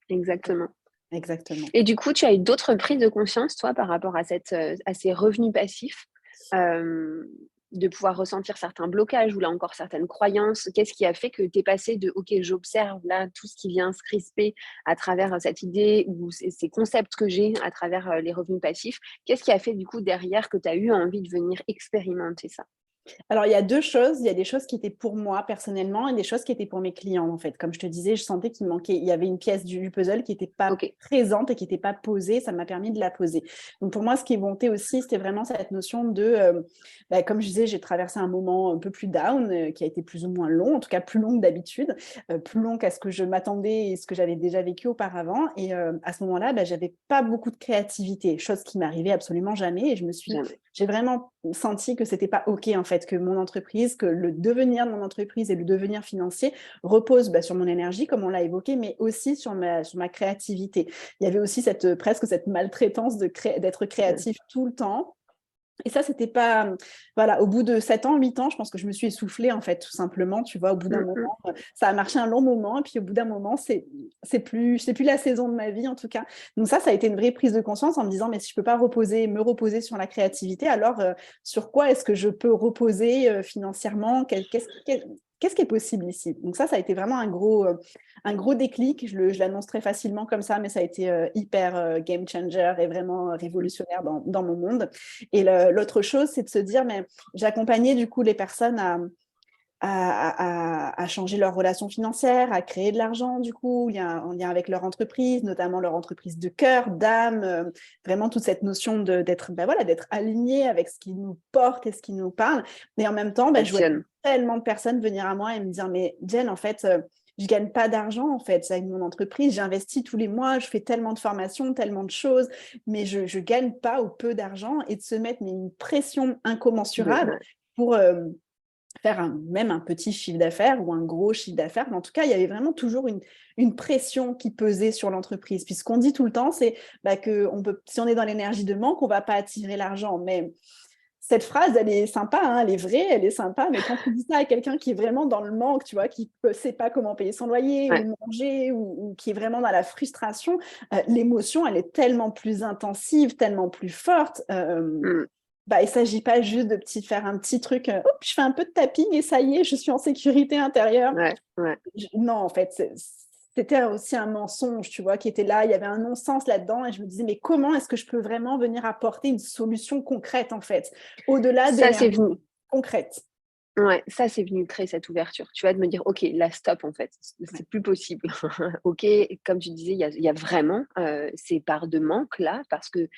Speaker 1: Exactement.
Speaker 2: Exactement.
Speaker 1: Et du coup, tu as eu d'autres prises de conscience, toi, par rapport à à ces revenus passifs? Hem, de pouvoir ressentir certains blocages ou là encore certaines croyances? Qu'est-ce qui a fait que tu es passé de: «OK, j'observe là tout ce qui vient se crisper à travers, cette idée ou ces concepts que j'ai à travers, les revenus passifs». Qu'est-ce qui a fait du coup derrière que tu as eu envie de venir expérimenter ça?
Speaker 2: Alors, il y a 2 choses. Il y a des choses qui étaient pour moi personnellement et des choses qui étaient pour mes clients, en fait. Comme je te disais, je sentais qu'il manquait il y avait une pièce du puzzle qui n'était pas
Speaker 1: OK.
Speaker 2: présente et qui n'était pas posée. Ça m'a permis de la poser. Donc pour moi, ce qui est monté aussi, c'était vraiment cette notion de, comme je disais, j'ai traversé un moment un peu plus down, qui a été plus ou moins long, en tout cas plus long que d'habitude, plus long qu'à ce que je m'attendais et ce que j'avais déjà vécu auparavant et à ce moment-là, j'avais pas beaucoup de créativité, chose qui m'arrivait absolument jamais et
Speaker 1: Jamais.
Speaker 2: j'ai vraiment senti que c'était pas OK, en fait, que mon entreprise, que le devenir de mon entreprise et le devenir financier repose, sur mon énergie, comme on l'a évoqué, mais aussi sur ma créativité. Il y avait aussi presque cette maltraitance d'être
Speaker 1: Mmh.
Speaker 2: créatif tout le temps Et ça, c'était pas, voilà, au bout de 7 ans, 8 ans, je pense que je me suis essoufflée, en fait, tout simplement, tu vois? Au bout d'un moment,
Speaker 1: Mmh.
Speaker 2: ça a marché un long moment et puis au bout d'un moment, c'est plus la saison de ma vie, en tout cas. Donc ça a été une vraie prise de conscience en me disant: «Mais si je peux pas me reposer sur la créativité, alors, sur quoi est-ce que je peux reposer, financièrement? Qu'est-ce qui est possible ici?» Donc ça a été vraiment un gros déclic. Je l'annonce très facilement comme ça, mais ça a été, hyper, game changer et vraiment révolutionnaire dans mon monde. Et l'autre chose, c'est de se dire, mais j'accompagnais du coup les personnes à changer leur relation financière, à créer de l'argent du coup, en lien avec leur entreprise, notamment leur entreprise de cœur, d'âme, vraiment toute cette notion d'être, ben voilà, d'être aligné avec ce qui nous porte et ce qui nous parle. Et en même temps, ben, je voyais
Speaker 1: Passionne.
Speaker 2: tellement de personnes venir à moi et me dire, mais Jen, en fait, je gagne pas d'argent en fait avec mon entreprise, j'investis tous les mois, je fais tellement de formations, tellement de choses, mais je gagne pas ou peu d'argent et de se mettre mais une pression incommensurable
Speaker 1: Ouais.
Speaker 2: pour faire même un petit chiffre d'affaires ou un gros chiffre d'affaires. Mais en tout cas, il y avait vraiment toujours une pression qui pesait sur l'entreprise. Puis ce qu'on dit tout le temps, c'est bah, que si on est dans l'énergie de manque, on ne va pas attirer l'argent. Mais cette phrase, elle est sympa, hein, elle est vraie, elle est sympa, mais quand tu dis ça à quelqu'un qui est vraiment dans le manque, tu vois, qui ne sait pas comment payer son loyer
Speaker 1: Ouais.
Speaker 2: ou manger, ou qui est vraiment dans la frustration, l'émotion, elle est tellement plus intensive, tellement plus forte.
Speaker 1: Mmh.
Speaker 2: Bah, il ne s'agit pas juste de faire un petit truc, hop, je fais un peu de tapping et ça y est, je suis en sécurité intérieure.
Speaker 1: Ouais, ouais.
Speaker 2: Non, en fait, c'était aussi un mensonge, tu vois, qui était là. Il y avait un non-sens là-dedans et je me disais, mais comment est-ce que je peux vraiment venir apporter une solution concrète, en fait, au-delà
Speaker 1: Ça, c'est
Speaker 2: d'énergie
Speaker 1: venu.
Speaker 2: concrète.
Speaker 1: Ouais, ça, c'est venu créer cette ouverture. Tu vas de me dire: «OK, là, stop, en fait,
Speaker 2: Ouais.
Speaker 1: c'est plus possible». OK, comme tu disais, il y a vraiment, ces parts de manque là parce que,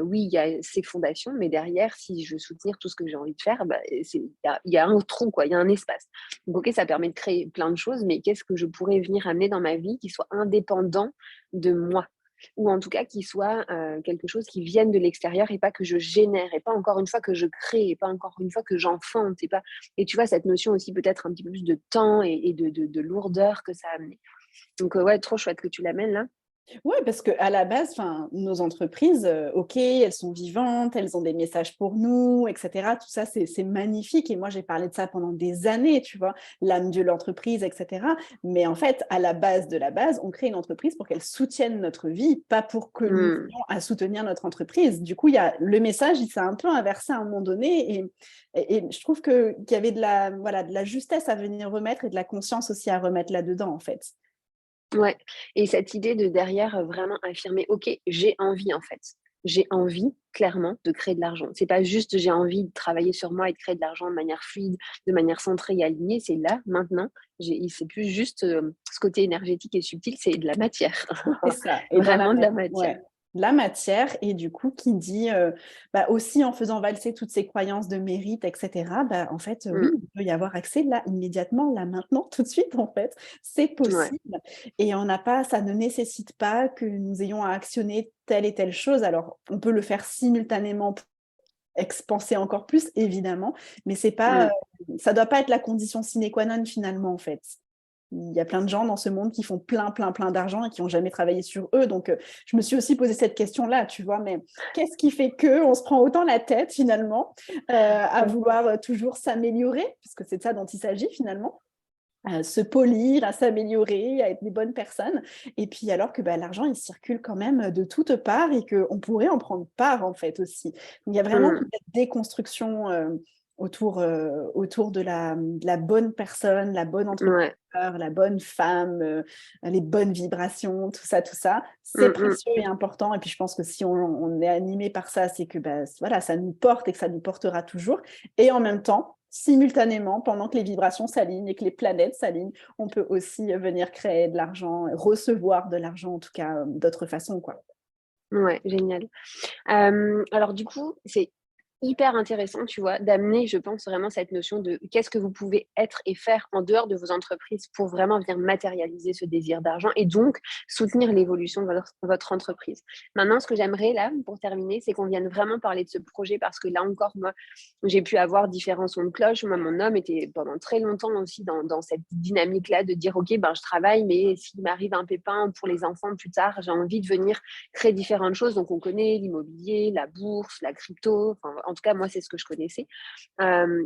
Speaker 1: oui, il y a ces fondations, mais derrière, si je veux soutenir tout ce que j'ai envie de faire, bah, il y a un trou, quoi, il y a un espace. Donc OK, ça permet de créer plein de choses, mais qu'est-ce que je pourrais venir amener dans ma vie qui soit indépendant de moi? Ou en tout cas qui soit, quelque chose qui vienne de l'extérieur et pas que je génère et pas encore une fois que je crée et pas encore une fois que j'enfante et tu vois, cette notion aussi peut-être un petit peu plus de temps et de lourdeur que ça a amené. Donc, ouais, trop chouette que tu l'amènes là.
Speaker 2: Ouais, parce qu'à la base, enfin, nos entreprises, OK, elles sont vivantes, elles ont des messages pour nous, et cetera. Tout ça, c'est magnifique et moi, j'ai parlé de ça pendant des années, tu vois? L'âme de l'entreprise, et cetera. Mais en fait, à la base de la base, on crée une entreprise pour qu'elle soutienne notre vie, pas pour que nous
Speaker 1: Mmh.
Speaker 2: ayons à soutenir notre entreprise. Du coup, il y a le message, il s'est un peu inversé à un moment donné et je trouve qu'il y avait voilà, de la justesse à venir remettre et de la conscience aussi à remettre là-dedans, en fait.
Speaker 1: Ouais et cette idée de derrière, vraiment affirmer: «OK, j'ai envie en fait. J'ai envie clairement de créer de l'argent». C'est pas juste j'ai envie de travailler sur moi et de créer de l'argent de manière fluide, de manière centrée et alignée, c'est là, maintenant. C'est plus juste, ce côté énergétique et subtil, c'est de la matière.
Speaker 2: C'est ça et dans la
Speaker 1: Vraiment de
Speaker 2: ma
Speaker 1: la matière.
Speaker 2: ouais, la matière et du coup qui dit, bah, aussi en faisant valser toutes ces croyances de mérite et cetera, bah, en fait,
Speaker 1: Mmh.
Speaker 2: oui, il peut y avoir accès là, immédiatement, là, maintenant, tout de suite, en fait. C'est
Speaker 1: Ouais.
Speaker 2: possible et on n'a pas ça ne nécessite pas que nous ayons à actionner telle et telle chose. Alors, on peut le faire simultanément pour expanser encore plus, évidemment, mais c'est pas,
Speaker 1: Mmh.
Speaker 2: ça doit pas être la condition sine qua non, finalement, en fait. Il y a plein de gens dans ce monde qui font plein, plein, plein d'argent et qui n'ont jamais travaillé sur eux. Donc, je me suis aussi posé cette question-là, tu vois, mais qu'est-ce qui fait qu'on se prend autant la tête finalement à
Speaker 1: Mmh.
Speaker 2: vouloir toujours s'améliorer, puisque c'est de ça dont il s'agit finalement, à se polir, à s'améliorer, à être des bonnes personnes. Et puis alors que bah, l'argent, il circule quand même de toutes parts et qu'on pourrait en prendre part en fait aussi. Donc, il y a vraiment toute
Speaker 1: Mmh.
Speaker 2: cette déconstruction autour de la bonne personne, la bonne entrepreneur,
Speaker 1: Ouais.
Speaker 2: la bonne femme, les bonnes vibrations, tout ça, tout ça. C'est
Speaker 1: Mmh mh.
Speaker 2: précieux et important. Et puis je pense que si on est animé par ça, c'est que bah, voilà, ça nous porte et que ça nous portera toujours. Et en même temps, simultanément, pendant que les vibrations s'alignent et que les planètes s'alignent, on peut aussi venir créer de l'argent, recevoir de l'argent, en tout cas, d'autres façons, quoi.
Speaker 1: Ouais, génial. Alors du coup, c'est hyper intéressant, tu vois, d'amener, je pense, vraiment cette notion de qu'est-ce que vous pouvez être et faire en dehors de vos entreprises pour vraiment venir matérialiser ce désir d'argent et donc soutenir l'évolution de votre entreprise. Maintenant, ce que j'aimerais là, pour terminer, c'est qu'on vienne vraiment parler de ce projet parce que là encore, moi, j'ai pu avoir différents sons de cloche. Moi, mon homme était pendant très longtemps aussi dans cette dynamique-là de dire, OK, ben, je travaille, mais s'il m'arrive un pépin pour les enfants plus tard, j'ai envie de venir créer différentes choses. Donc, on connaît l'immobilier, la bourse, la crypto. Enfin, En tout cas, moi, c'est ce que je connaissais.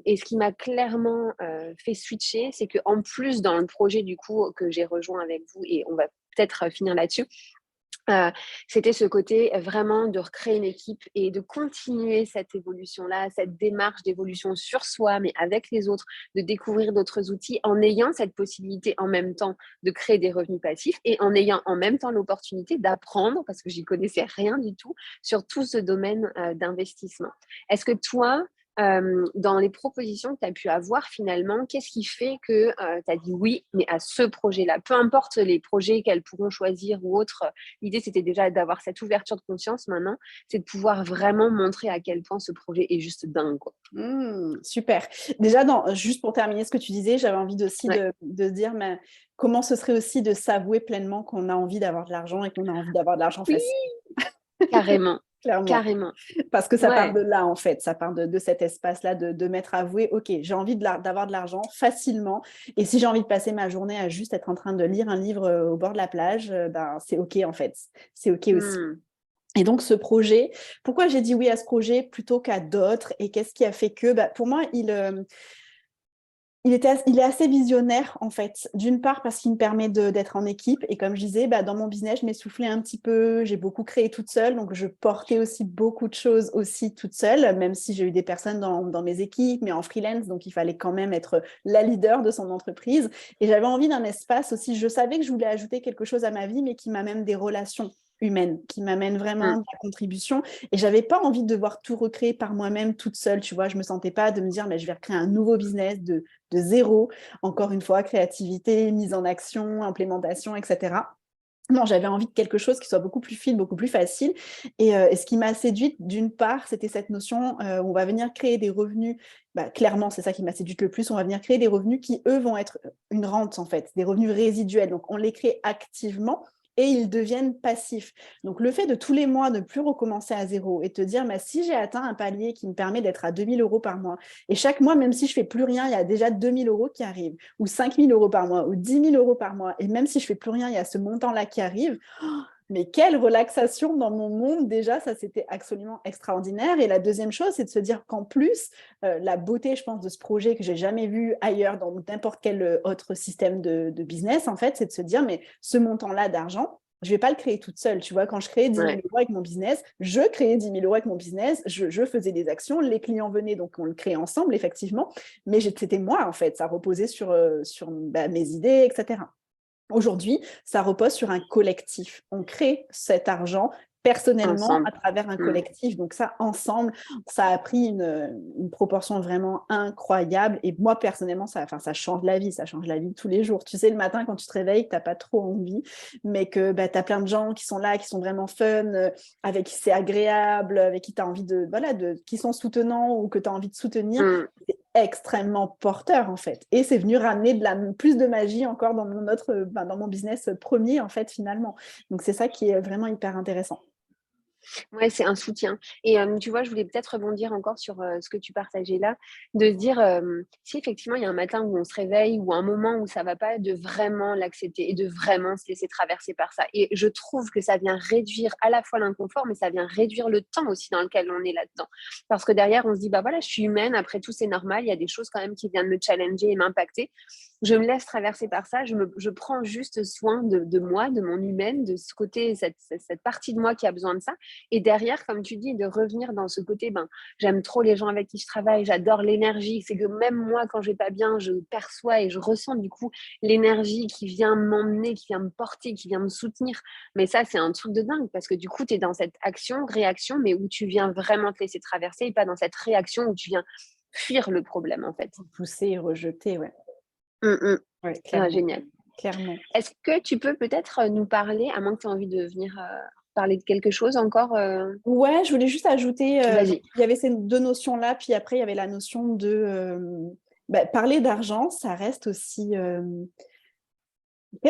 Speaker 1: Et ce qui m'a clairement fait switcher, c'est qu'en plus, dans le projet du coup que j'ai rejoint avec vous, et on va peut-être finir là-dessus, c'était ce côté vraiment de recréer une équipe et de continuer cette évolution-là, cette démarche d'évolution sur soi, mais avec les autres, de découvrir d'autres outils en ayant cette possibilité en même temps de créer des revenus passifs et en ayant en même temps l'opportunité d'apprendre, parce que j'y connaissais rien du tout, sur tout ce domaine d'investissement. Est-ce que toi, dans les propositions que tu as pu avoir finalement, qu'est-ce qui fait que tu as dit oui, mais à ce projet-là, peu importe les projets qu'elles pourront choisir ou autres, l'idée c'était déjà d'avoir cette ouverture de conscience maintenant, c'est de pouvoir vraiment montrer à quel point ce projet est juste dingue, quoi.
Speaker 2: Super. Déjà, juste pour terminer ce que tu disais, j'avais envie aussi
Speaker 1: Ouais.
Speaker 2: de dire mais, comment ce serait aussi de s'avouer pleinement qu'on a envie d'avoir de l'argent et qu'on a envie d'avoir de l'argent
Speaker 1: Oui,
Speaker 2: facile,
Speaker 1: carrément,
Speaker 2: clairement.
Speaker 1: carrément.
Speaker 2: Parce que ça part
Speaker 1: Ouais.
Speaker 2: de là, en fait. Ça part de cet espace-là de m'être avoué, OK, j'ai envie d'avoir de l'argent facilement. Et si j'ai envie de passer ma journée à juste être en train de lire un livre au bord de la plage, ben, c'est OK, en fait. C'est OK aussi.
Speaker 1: Hmm.
Speaker 2: Et donc, ce projet, pourquoi j'ai dit oui à ce projet plutôt qu'à d'autres? Et qu'est-ce qui a fait que, bah, pour moi, il est assez visionnaire, en fait. D'une part, parce qu'il me permet d'être en équipe. Et comme je disais, bah, dans mon business, je m'essoufflais un petit peu. J'ai beaucoup créé toute seule. Donc, je portais aussi beaucoup de choses aussi toute seule, même si j'ai eu des personnes dans mes équipes, mais en freelance. Donc, il fallait quand même être la leader de son entreprise. Et j'avais envie d'un espace aussi. Je savais que je voulais ajouter quelque chose à ma vie, mais qui m'amène des relations humaines, qui m'amène vraiment
Speaker 1: Hmm.
Speaker 2: de la contribution. Et j'avais pas envie de devoir tout recréer par moi-même toute seule. Tu vois, je me sentais pas de me dire, mais je vais recréer un nouveau business de zéro, encore une fois, créativité, mise en action, implémentation, etc. Non, j'avais envie de quelque chose qui soit beaucoup plus fluide, beaucoup plus facile. Et ce qui m'a séduite, d'une part, c'était cette notion où on va venir créer des revenus. Bah, clairement, c'est ça qui m'a séduite le plus. On va venir créer des revenus qui, eux, vont être une rente, en fait, des revenus résiduels. Donc, on les crée activement et ils deviennent passifs. Donc, le fait de tous les mois ne plus recommencer à zéro et te dire, bah, si j'ai atteint un palier qui me permet d'être à 2 000 € par mois, et chaque mois, même si je fais plus rien, il y a déjà 2 000 € qui arrivent, ou 5 000 € par mois, ou 10 000 € par mois, et même si je fais plus rien, il y a ce montant-là qui arrive. Mais quelle relaxation dans mon monde, déjà, ça c'était absolument extraordinaire. Et la deuxième chose, c'est de se dire qu'en plus, la beauté, je pense, de ce projet que j'ai jamais vu ailleurs dans n'importe quel autre système de business, en fait, c'est de se dire, mais ce montant-là d'argent, je ne vais pas le créer toute seule. Tu vois, quand je créais 10 000
Speaker 1: Ouais.
Speaker 2: € avec mon business, je créais 10 000 € avec mon business, je faisais des actions, les clients venaient, donc on le créait ensemble, effectivement. Mais c'était moi, en fait, ça reposait sur mes idées, etc. Aujourd'hui, ça repose sur un collectif. On crée cet argent personnellement
Speaker 1: Ensemble.
Speaker 2: à travers un
Speaker 1: Hmm.
Speaker 2: collectif. Donc ça, ensemble, ça a pris une proportion vraiment incroyable. Et moi, personnellement, ça change la vie. Ça change la vie tous les jours. Tu sais, le matin, quand tu te réveilles, tu n'as pas trop envie, mais que bah, tu as plein de gens qui sont là, qui sont vraiment fun, avec qui c'est agréable, avec qui tu as envie qui sont soutenants ou que tu as envie de soutenir.
Speaker 1: Hmm.
Speaker 2: C'est extrêmement porteur, en fait. Et c'est venu ramener plus de magie encore dans dans mon business premier, en fait, finalement. Donc, c'est ça qui est vraiment hyper intéressant.
Speaker 1: Ouais, c'est un soutien. Et tu vois, je voulais peut-être rebondir encore sur ce que tu partageais là, de se dire si effectivement il y a un matin où on se réveille ou un moment où ça va pas, de vraiment l'accepter et de vraiment se laisser traverser par ça. Et je trouve que ça vient réduire à la fois l'inconfort, mais ça vient réduire le temps aussi dans lequel on est là-dedans. Parce que derrière, on se dit, bah voilà, je suis humaine, après tout, c'est normal, il y a des choses quand même qui viennent me challenger et m'impacter. Je me laisse traverser par ça, je prends juste soin de moi, de mon humaine, de ce côté, cette partie de moi qui a besoin de ça. Et derrière, comme tu dis, de revenir dans ce côté, ben, j'aime trop les gens avec qui je travaille, j'adore l'énergie. C'est que même moi, quand je vais pas bien, je perçois et je ressens du coup l'énergie qui vient m'emmener, qui vient me porter, qui vient me soutenir. Mais ça, c'est un truc de dingue parce que du coup, tu es dans cette action, réaction, mais où tu viens vraiment te laisser traverser et pas dans cette réaction où tu viens fuir le problème en fait.
Speaker 2: Pousser et rejeter, ouais. Ouais,
Speaker 1: Ah,
Speaker 2: clairement.
Speaker 1: génial.
Speaker 2: Clairement.
Speaker 1: Est-ce que tu peux peut-être nous parler, à moins que tu aies envie de venir parler de quelque chose encore
Speaker 2: Ouais, je voulais juste ajouter, donc,
Speaker 1: Vas-y.
Speaker 2: il y avait ces deux notions-là, puis après, il y avait la notion parler d'argent, ça reste aussi.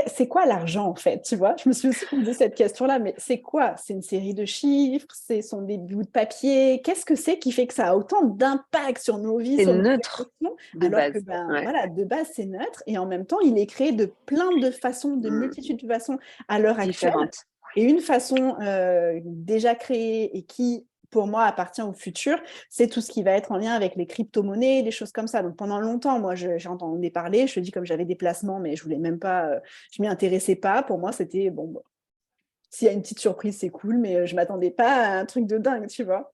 Speaker 2: C'est quoi l'argent, en fait, tu vois? Je me suis aussi posé cette question-là, mais c'est quoi? C'est une série de chiffres? Ce sont des bouts de papier? Qu'est-ce que c'est qui fait que ça a autant d'impact sur nos vies,
Speaker 1: C'est
Speaker 2: sur nos
Speaker 1: neutre
Speaker 2: émotions,
Speaker 1: de
Speaker 2: alors que,
Speaker 1: base.
Speaker 2: ben,
Speaker 1: Ouais,
Speaker 2: voilà, de base, c'est neutre et en même temps, il est créé de plein de façons, de multitudes de façons à l'heure actuelle.
Speaker 1: différente.
Speaker 2: Et une façon déjà créée et qui pour moi, appartient au futur, c'est tout ce qui va être en lien avec les crypto-monnaies, des choses comme ça. Donc, pendant longtemps, moi, j'ai entendu parler. Je te dis, comme j'avais des placements, mais je voulais même pas, je m'y intéressais pas. Pour moi, c'était, bon, s'il y a une petite surprise, c'est cool, mais je m'attendais pas à un truc de dingue, tu vois?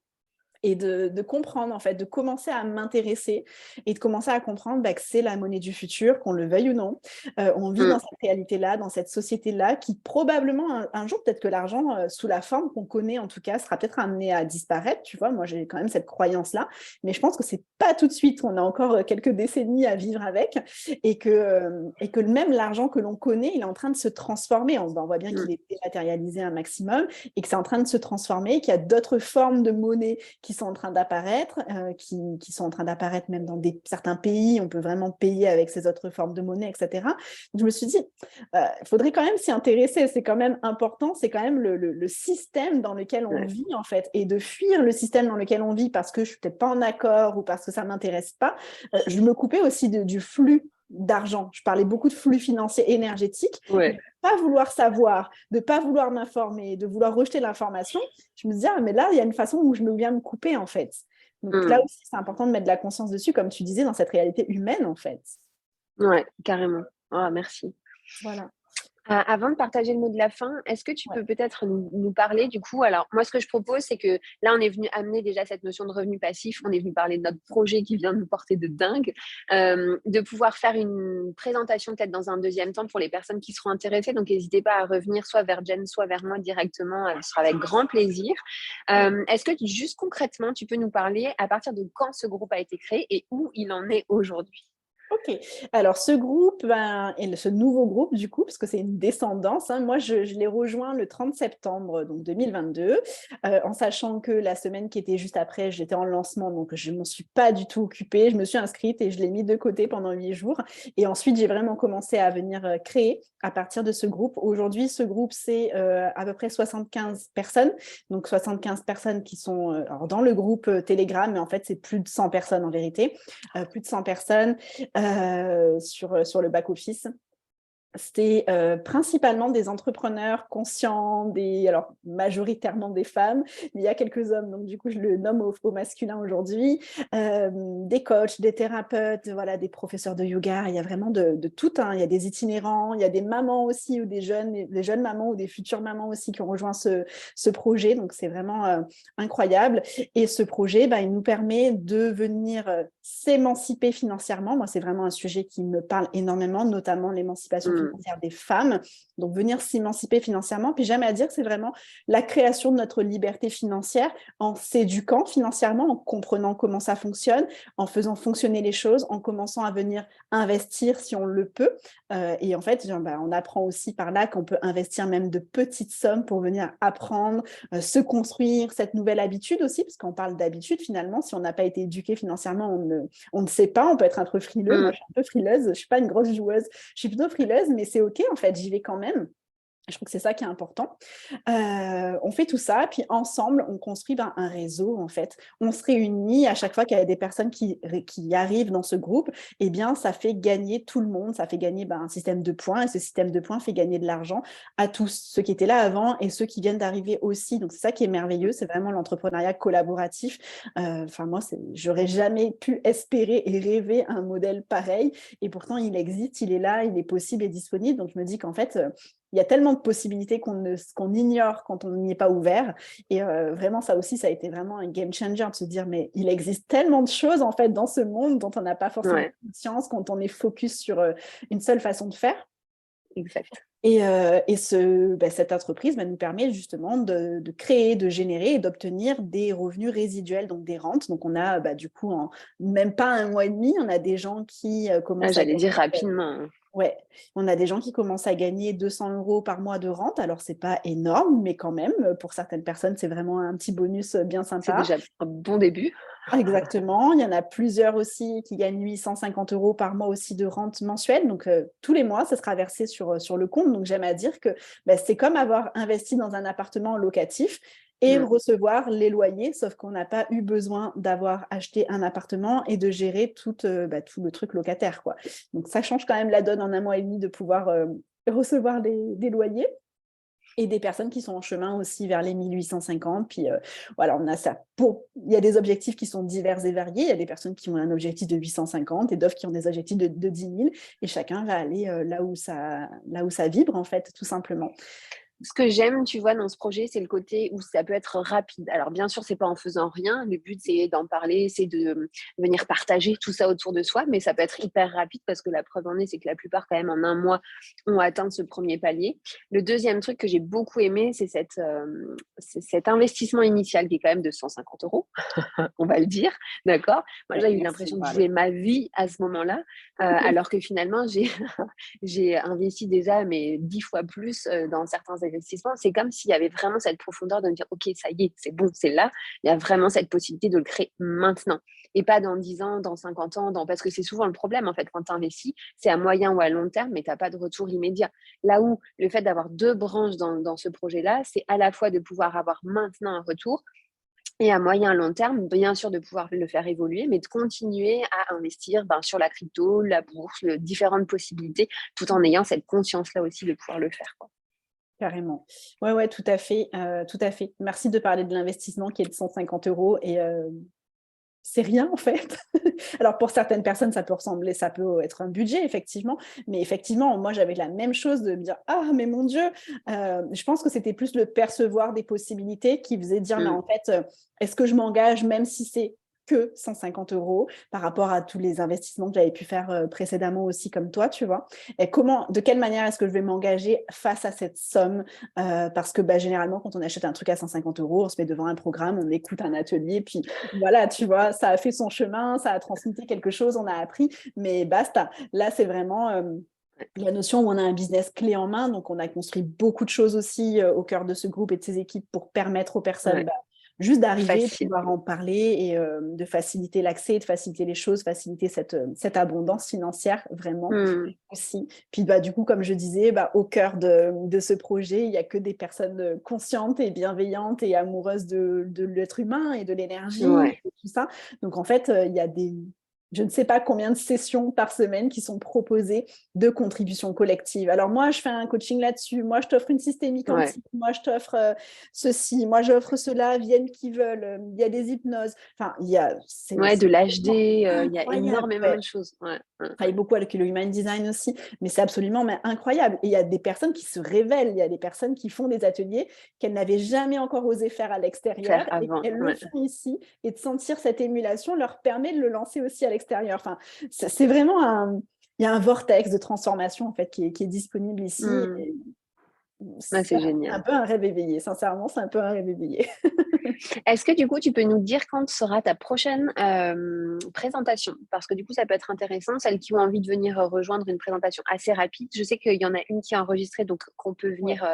Speaker 2: Et de comprendre, en fait, de commencer à m'intéresser et de commencer à comprendre, bah, que c'est la monnaie du futur, qu'on le veuille ou non. On vit dans
Speaker 1: Mmh.
Speaker 2: cette réalité-là, dans cette société-là qui probablement un jour, peut-être que l'argent, sous la forme qu'on connaît en tout cas, sera peut-être amené à disparaître, tu vois? Moi, j'ai quand même cette croyance-là, mais je pense que c'est pas tout de suite. On a encore, quelques décennies à vivre avec et que même l'argent que l'on connaît, il est en train de se transformer. On voit bien
Speaker 1: Mmh.
Speaker 2: qu'il est dématérialisé un maximum et que c'est en train de se transformer, qu'il y a d'autres formes de monnaie qui sont en train d'apparaître, qui sont en train d'apparaître même dans certains pays. On peut vraiment payer avec ces autres formes de monnaie, etc. Donc, je me suis dit, il faudrait quand même s'y intéresser. C'est quand même important. C'est quand même le système dans lequel on
Speaker 1: Ouais.
Speaker 2: vit, en fait. Et de fuir le système dans lequel on vit parce que je suis peut-être pas en accord ou parce que ça m'intéresse pas, je me coupais aussi du flux d'argent. Je parlais beaucoup de flux financiers énergétiques, mais de
Speaker 1: Ouais.
Speaker 2: ne pas vouloir savoir, de ne pas vouloir m'informer, de vouloir rejeter l'information. Je me disais, ah, mais là, il y a une façon où je me viens me couper, en fait. Donc là
Speaker 1: Mmh.
Speaker 2: aussi, c'est important de mettre de la conscience dessus, comme tu disais, dans cette réalité humaine, en fait.
Speaker 1: Ouais, carrément. Ah merci.
Speaker 2: Voilà.
Speaker 1: Avant de partager le mot de la fin, est-ce que tu
Speaker 2: Ouais.
Speaker 1: peux peut-être nous parler du coup, alors moi ce que je propose, c'est que là on est venu amener déjà cette notion de revenu passif, on est venu parler de notre projet qui vient de nous porter de dingue, de pouvoir faire une présentation peut-être dans un deuxième temps pour les personnes qui seront intéressées, donc n'hésitez pas à revenir soit vers Jen, soit vers moi directement, ce sera avec grand plaisir. Est-ce que juste concrètement, tu peux nous parler à partir de quand ce groupe a été créé et où il en est aujourd'hui?
Speaker 2: OK. Alors ce groupe, ben, et ce nouveau groupe du coup, parce que c'est une descendance, hein, moi je l'ai rejoint le 30 septembre donc 2022, en sachant que la semaine qui était juste après, j'étais en lancement, donc je ne m'en suis pas du tout occupée. Je me suis inscrite et je l'ai mis de côté pendant 8 jours et ensuite j'ai vraiment commencé à venir, créer à partir de ce groupe. Aujourd'hui, ce groupe, c'est, à peu près 75 personnes, donc 75 personnes qui sont, alors dans le groupe, Telegram, mais en fait, c'est plus de 100 personnes en vérité, plus de 100 personnes sur le back-office. C'était principalement des entrepreneurs conscients, alors majoritairement des femmes, mais il y a quelques hommes, donc du coup je le nomme au masculin aujourd'hui, des coachs, des thérapeutes, voilà, des professeurs de yoga, il y a vraiment de tout, hein. Il y a des itinérants, il y a des mamans aussi, ou des jeunes mamans ou des futures mamans aussi qui ont rejoint ce projet, donc c'est vraiment incroyable. Et ce projet, bah, il nous permet de venir s'émanciper financièrement. Moi, c'est vraiment un sujet qui me parle énormément, notamment l'émancipation
Speaker 1: Mmh.
Speaker 2: financière des femmes. Donc, venir s'émanciper financièrement. Puis, j'aime à dire que c'est vraiment la création de notre liberté financière en s'éduquant financièrement, en comprenant comment ça fonctionne, en faisant fonctionner les choses, en commençant à venir investir si on le peut. Et en fait, bah, on apprend aussi par là qu'on peut investir même de petites sommes pour venir apprendre, se construire cette nouvelle habitude aussi, parce qu'on parle d'habitude finalement. Si on n'a pas été éduqué financièrement, on ne sait pas, on peut être un peu frileux. Moi,
Speaker 1: Mmh.
Speaker 2: je suis un peu frileuse, je ne suis pas une grosse joueuse, je suis plutôt frileuse, mais c'est OK en fait, j'y vais quand même. Je trouve que c'est ça qui est important. On fait tout ça, puis ensemble, on construit ben, un réseau, en fait. On se réunit à chaque fois qu'il y a des personnes qui arrivent dans ce groupe, eh bien, ça fait gagner tout le monde, ça fait gagner ben, un système de points, et ce système de points fait gagner de l'argent à tous ceux qui étaient là avant et ceux qui viennent d'arriver aussi. Donc, c'est ça qui est merveilleux, c'est vraiment l'entrepreneuriat collaboratif. Enfin, moi, j'aurais jamais pu espérer et rêver un modèle pareil, et pourtant, il existe, il est là, il est possible et disponible. Donc, je me dis qu'en fait, il y a tellement de possibilités qu'on ignore quand on n'y est pas ouvert. Et vraiment, ça aussi, ça a été vraiment un game changer de se dire, mais il existe tellement de choses en fait dans ce monde dont on n'a pas forcément
Speaker 1: Ouais,
Speaker 2: conscience quand on est focus sur une seule façon de faire.
Speaker 1: exact.
Speaker 2: Et cette entreprise nous permet justement de créer, de générer et d'obtenir des revenus résiduels, donc des rentes. Donc, on a du coup, en même pas un mois et demi, on a des gens qui
Speaker 1: Ah,
Speaker 2: commencent à
Speaker 1: j'allais
Speaker 2: gagner.
Speaker 1: dire rapidement, hein.
Speaker 2: Ouais, on a des gens qui commencent à gagner 200 € par mois de rente. Alors, c'est pas énorme, mais quand même, pour certaines personnes, c'est vraiment un petit bonus bien
Speaker 1: C'est
Speaker 2: sympa.
Speaker 1: déjà un bon début.
Speaker 2: Exactement. Il y en a plusieurs aussi qui gagnent 850 € par mois aussi de rente mensuelle. Donc, tous les mois, ça sera versé sur le compte. Donc, j'aime à dire que c'est comme avoir investi dans un appartement locatif et
Speaker 1: Mmh.
Speaker 2: recevoir les loyers, sauf qu'on n'a pas eu besoin d'avoir acheté un appartement et de gérer tout le truc locataire, quoi. Donc, ça change quand même la donne en un mois et demi de pouvoir recevoir des loyers. et des personnes qui sont en chemin aussi vers les 1850. Puis voilà, on a ça. Il y a des objectifs qui sont divers et variés. Il y a des personnes qui ont un objectif de 850 et d'autres qui ont des objectifs de 10 000. Et chacun va aller là où ça vibre, en fait, tout simplement.
Speaker 1: Ce que j'aime, tu vois, dans ce projet, c'est le côté où ça peut être rapide. Alors, bien sûr, c'est pas en faisant rien. Le but, c'est d'en parler, c'est de venir partager tout ça autour de soi, mais ça peut être hyper rapide parce que la preuve en est, c'est que la plupart, quand même, en un mois, ont atteint ce premier palier. Le deuxième truc que j'ai beaucoup aimé, c'est cet investissement initial qui est quand même de 150 euros, on va le dire, d'accord? Moi,
Speaker 2: Ouais,
Speaker 1: j'ai eu
Speaker 2: merci.
Speaker 1: l'impression de
Speaker 2: Voilà.
Speaker 1: jouer ma vie à ce moment-là, alors que finalement, j'ai investi déjà, mais 10 fois plus dans certains investissements. C'est comme s'il y avait vraiment cette profondeur de me dire, OK, ça y est, c'est bon, c'est là. Il y a vraiment cette possibilité de le créer maintenant. Et pas dans 10 ans, dans 50 ans, parce que c'est souvent le problème, en fait, quand tu investis, c'est à moyen ou à long terme, mais tu n'as pas de retour immédiat. Là où le fait d'avoir deux branches dans ce projet-là, c'est à la fois de pouvoir avoir maintenant un retour, et à moyen long terme, bien sûr, de pouvoir le faire évoluer, mais de continuer à investir sur la crypto, la bourse, différentes possibilités, tout en ayant cette conscience-là aussi de pouvoir le faire, quoi.
Speaker 2: Carrément. Ouais, ouais, tout à fait, tout à fait. Merci de parler de l'investissement qui est de 150 € et c'est rien en fait. Alors pour certaines personnes, ça peut être un budget effectivement, mais effectivement, moi j'avais la même chose de me dire: «Ah mais mon Dieu!» Je pense que c'était plus le percevoir des possibilités qui faisait dire: «Mais
Speaker 1: Mmh.
Speaker 2: en fait, est-ce que je m'engage même si c'est que 150 € par rapport à tous les investissements que j'avais pu faire, précédemment aussi comme toi», tu vois? Et de quelle manière est-ce que je vais m'engager face à cette somme? Parce que, bah, généralement quand on achète un truc à 150 €, on se met devant un programme, on écoute un atelier, puis voilà, tu vois, ça a fait son chemin, ça a transmuté quelque chose, on a appris, mais basta. Là, c'est vraiment la notion où on a un business clé en main, donc on a construit beaucoup de choses aussi au cœur de ce groupe et de ces équipes pour permettre aux personnes
Speaker 1: Ouais,
Speaker 2: juste d'arriver, de
Speaker 1: facile.
Speaker 2: pouvoir en parler et de faciliter l'accès, de faciliter les choses, faciliter cette abondance financière vraiment
Speaker 1: Mmh.
Speaker 2: aussi. Puis du coup, comme je disais, au cœur de ce projet, il n'y a que des personnes conscientes et bienveillantes et amoureuses de l'être humain et de l'énergie,
Speaker 1: Ouais.
Speaker 2: et tout ça. Donc en fait, il y a je ne sais pas combien de sessions par semaine qui sont proposées de contribution collective. Alors moi, je fais un coaching là-dessus. Moi, je t'offre une systémique
Speaker 1: Ouais.
Speaker 2: anti. Moi, je t'offre ceci. Moi, j'offre cela. Viennent qui veulent. Il y a des hypnoses. Enfin,
Speaker 1: Ouais, de
Speaker 2: c'est vraiment
Speaker 1: l'HD, il y a
Speaker 2: incroyable.
Speaker 1: énormément
Speaker 2: Ouais.
Speaker 1: de choses. Ouais, ouais.
Speaker 2: Je travaille beaucoup avec le human design aussi, mais c'est absolument incroyable. Et il y a des personnes qui se révèlent, il y a des personnes qui font des ateliers qu'elles n'avaient jamais encore osé faire à l'extérieur
Speaker 1: Faire
Speaker 2: et
Speaker 1: avant,
Speaker 2: qu'elles le
Speaker 1: ouais.
Speaker 2: font ici. Et de sentir cette émulation leur permet de le lancer aussi à l'extérieur. Enfin, c'est vraiment il y a un vortex de transformation en fait qui est disponible ici.
Speaker 1: Mmh.
Speaker 2: Et
Speaker 1: Ouais,
Speaker 2: c'est
Speaker 1: c'est
Speaker 2: un
Speaker 1: génial.
Speaker 2: peu un rêve éveillé. Sincèrement, c'est un peu un rêve éveillé.
Speaker 1: Est-ce que du coup, tu peux nous dire quand sera ta prochaine présentation? Parce que du coup, ça peut être intéressant. Celles qui ont envie de venir rejoindre une présentation assez rapide, je sais qu'il y en a une qui est enregistrée, donc qu'on peut
Speaker 2: Ouais.
Speaker 1: venir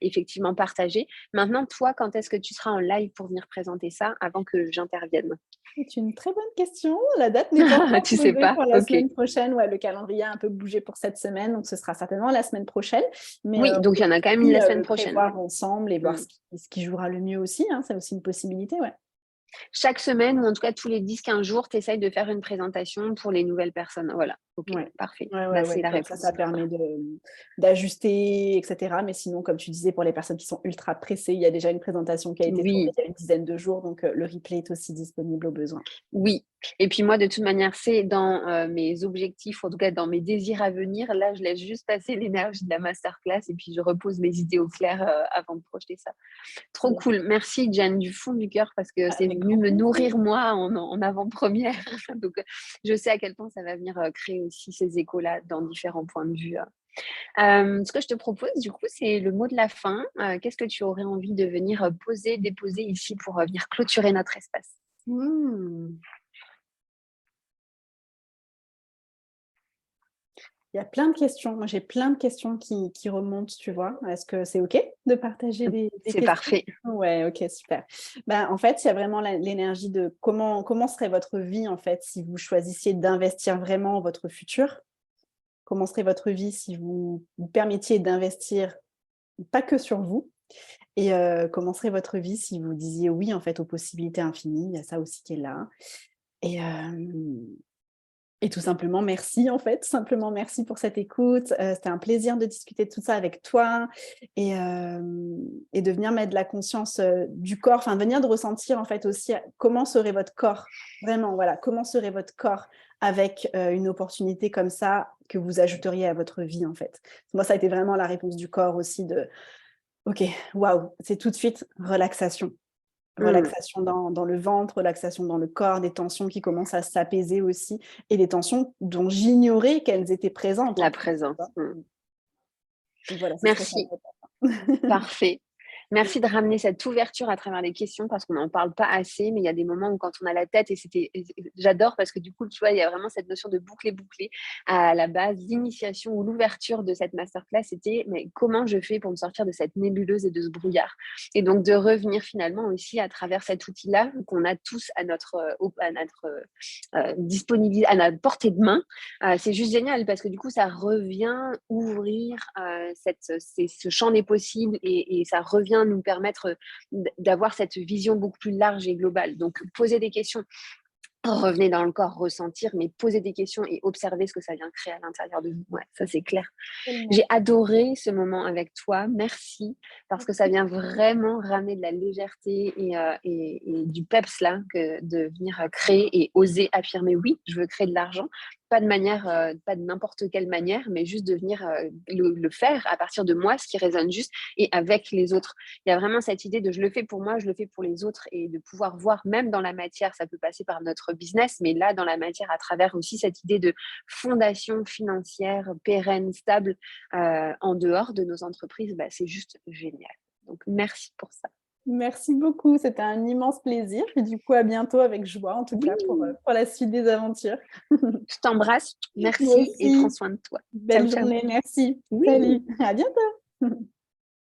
Speaker 1: effectivement partager. Maintenant, toi, quand est-ce que tu seras en live pour venir présenter ça avant que j'intervienne?
Speaker 2: C'est une très bonne question. La date n'est pas encore
Speaker 1: Tu sais
Speaker 2: posée
Speaker 1: pas?
Speaker 2: pour la
Speaker 1: Ok.
Speaker 2: semaine prochaine. Ouais, le calendrier a un peu bougé pour cette semaine, donc ce sera certainement la semaine prochaine. Mais
Speaker 1: Oui,
Speaker 2: on
Speaker 1: donc il
Speaker 2: peut
Speaker 1: y en a quand même une
Speaker 2: aussi
Speaker 1: la semaine
Speaker 2: le
Speaker 1: prochaine.
Speaker 2: prévoir ensemble et voir
Speaker 1: Mm.
Speaker 2: ce qui jouera le mieux aussi, hein. C'est aussi une possibilité, ouais.
Speaker 1: Chaque semaine, ou en tout cas tous les 10-15 jours, tu essayes de faire une présentation pour les nouvelles personnes. Voilà, ok,
Speaker 2: Ouais.
Speaker 1: parfait.
Speaker 2: Ouais, ouais,
Speaker 1: Bah, c'est
Speaker 2: ouais.
Speaker 1: la
Speaker 2: Comme ça
Speaker 1: réponse.
Speaker 2: permet d'ajuster, et cetera. Mais sinon, comme tu disais, pour les personnes qui sont ultra pressées, il y a déjà une présentation qui a été tournée
Speaker 1: Oui,
Speaker 2: il y a une dizaine de jours, donc le replay est aussi disponible au besoin.
Speaker 1: oui. Et puis moi, de toute manière, c'est dans mes objectifs, en tout cas dans mes désirs à venir. Là, je laisse juste passer l'énergie de la masterclass et puis je repose mes idées au clair avant de projeter ça. Trop
Speaker 2: Yes.
Speaker 1: cool. Merci, Jeanne, du fond du cœur, parce que c'est
Speaker 2: Avec
Speaker 1: venu
Speaker 2: grand
Speaker 1: me
Speaker 2: plaisir.
Speaker 1: nourrir moi en avant-première. Donc, je sais à quel point ça va venir créer aussi ces échos-là dans différents points de vue. Ce que je te propose, du coup, c'est le mot de la fin. Qu'est-ce que tu aurais envie de venir poser, déposer ici pour venir clôturer notre espace?
Speaker 2: Mmh. Il y a plein de questions. Moi, j'ai plein de questions qui remontent, tu vois. Est-ce que c'est OK de partager des
Speaker 1: C'est
Speaker 2: questions?
Speaker 1: parfait.
Speaker 2: Ouais, OK, super. En fait, il y a vraiment l'énergie de comment serait votre vie, en fait, si vous choisissiez d'investir vraiment votre futur? Comment serait votre vie si vous vous permettiez d'investir pas que sur vous? Et comment serait votre vie si vous disiez oui, en fait, aux possibilités infinies? Il y a ça aussi qui est là. Et Et tout simplement, merci en fait. Tout simplement, merci pour cette écoute. C'était un plaisir de discuter de tout ça avec toi et de venir mettre de la conscience du corps, enfin venir de ressentir en fait aussi comment serait votre corps, vraiment, voilà, comment serait votre corps avec une opportunité comme ça que vous ajouteriez à votre vie en fait. Moi, ça a été vraiment la réponse du corps aussi de OK, waouh, c'est tout de suite relaxation.
Speaker 1: Mmh.
Speaker 2: Relaxation dans le ventre, relaxation dans le corps, des tensions qui commencent à s'apaiser aussi et des tensions dont j'ignorais qu'elles étaient présentes,
Speaker 1: La
Speaker 2: en fait, tu
Speaker 1: présence.
Speaker 2: vois?
Speaker 1: Mmh.
Speaker 2: Donc voilà, ce serait ça
Speaker 1: Merci.
Speaker 2: le repas.
Speaker 1: Parfait. Merci de ramener cette ouverture à travers les questions parce qu'on n'en parle pas assez, mais il y a des moments où quand on a la tête j'adore parce que du coup, tu vois, il y a vraiment cette notion de boucler. À la base, l'initiation ou l'ouverture de cette masterclass, c'était: «Mais comment je fais pour me sortir de cette nébuleuse et de ce brouillard?» Et donc de revenir finalement aussi à travers cet outil-là qu'on a tous à notre, à notre portée de main. C'est juste génial parce que du coup, ça revient ouvrir ce champ des possibles et ça revient nous permettre d'avoir cette vision beaucoup plus large et globale. Donc, poser des questions, revenez dans le corps, ressentir, mais poser des questions et observer ce que ça vient créer à l'intérieur de vous. Ouais, ça c'est clair.
Speaker 2: Tellement.
Speaker 1: J'ai adoré ce moment avec toi. Merci, parce que ça vient vraiment ramener de la légèreté et du peps là, de venir créer et oser affirmer oui, je veux créer de l'argent. Pas de manière, pas de n'importe quelle manière, mais juste de venir le faire à partir de moi, ce qui résonne juste, et avec les autres. Il y a vraiment cette idée de je le fais pour moi, je le fais pour les autres, et de pouvoir voir, même dans la matière, ça peut passer par notre business, mais là, dans la matière, à travers aussi cette idée de fondation financière pérenne, stable, en dehors de nos entreprises, bah, c'est juste génial. Donc merci pour ça.
Speaker 2: Merci beaucoup, c'était un immense plaisir et du coup, à bientôt avec joie, en tout cas,
Speaker 1: Oui,
Speaker 2: pour la suite des aventures.
Speaker 1: je t'embrasse,
Speaker 2: Moi
Speaker 1: merci et prends
Speaker 2: aussi.
Speaker 1: soin de toi. Ciao,
Speaker 2: Belle
Speaker 1: ciao.
Speaker 2: journée, merci.
Speaker 1: Oui.
Speaker 2: Salut, à bientôt.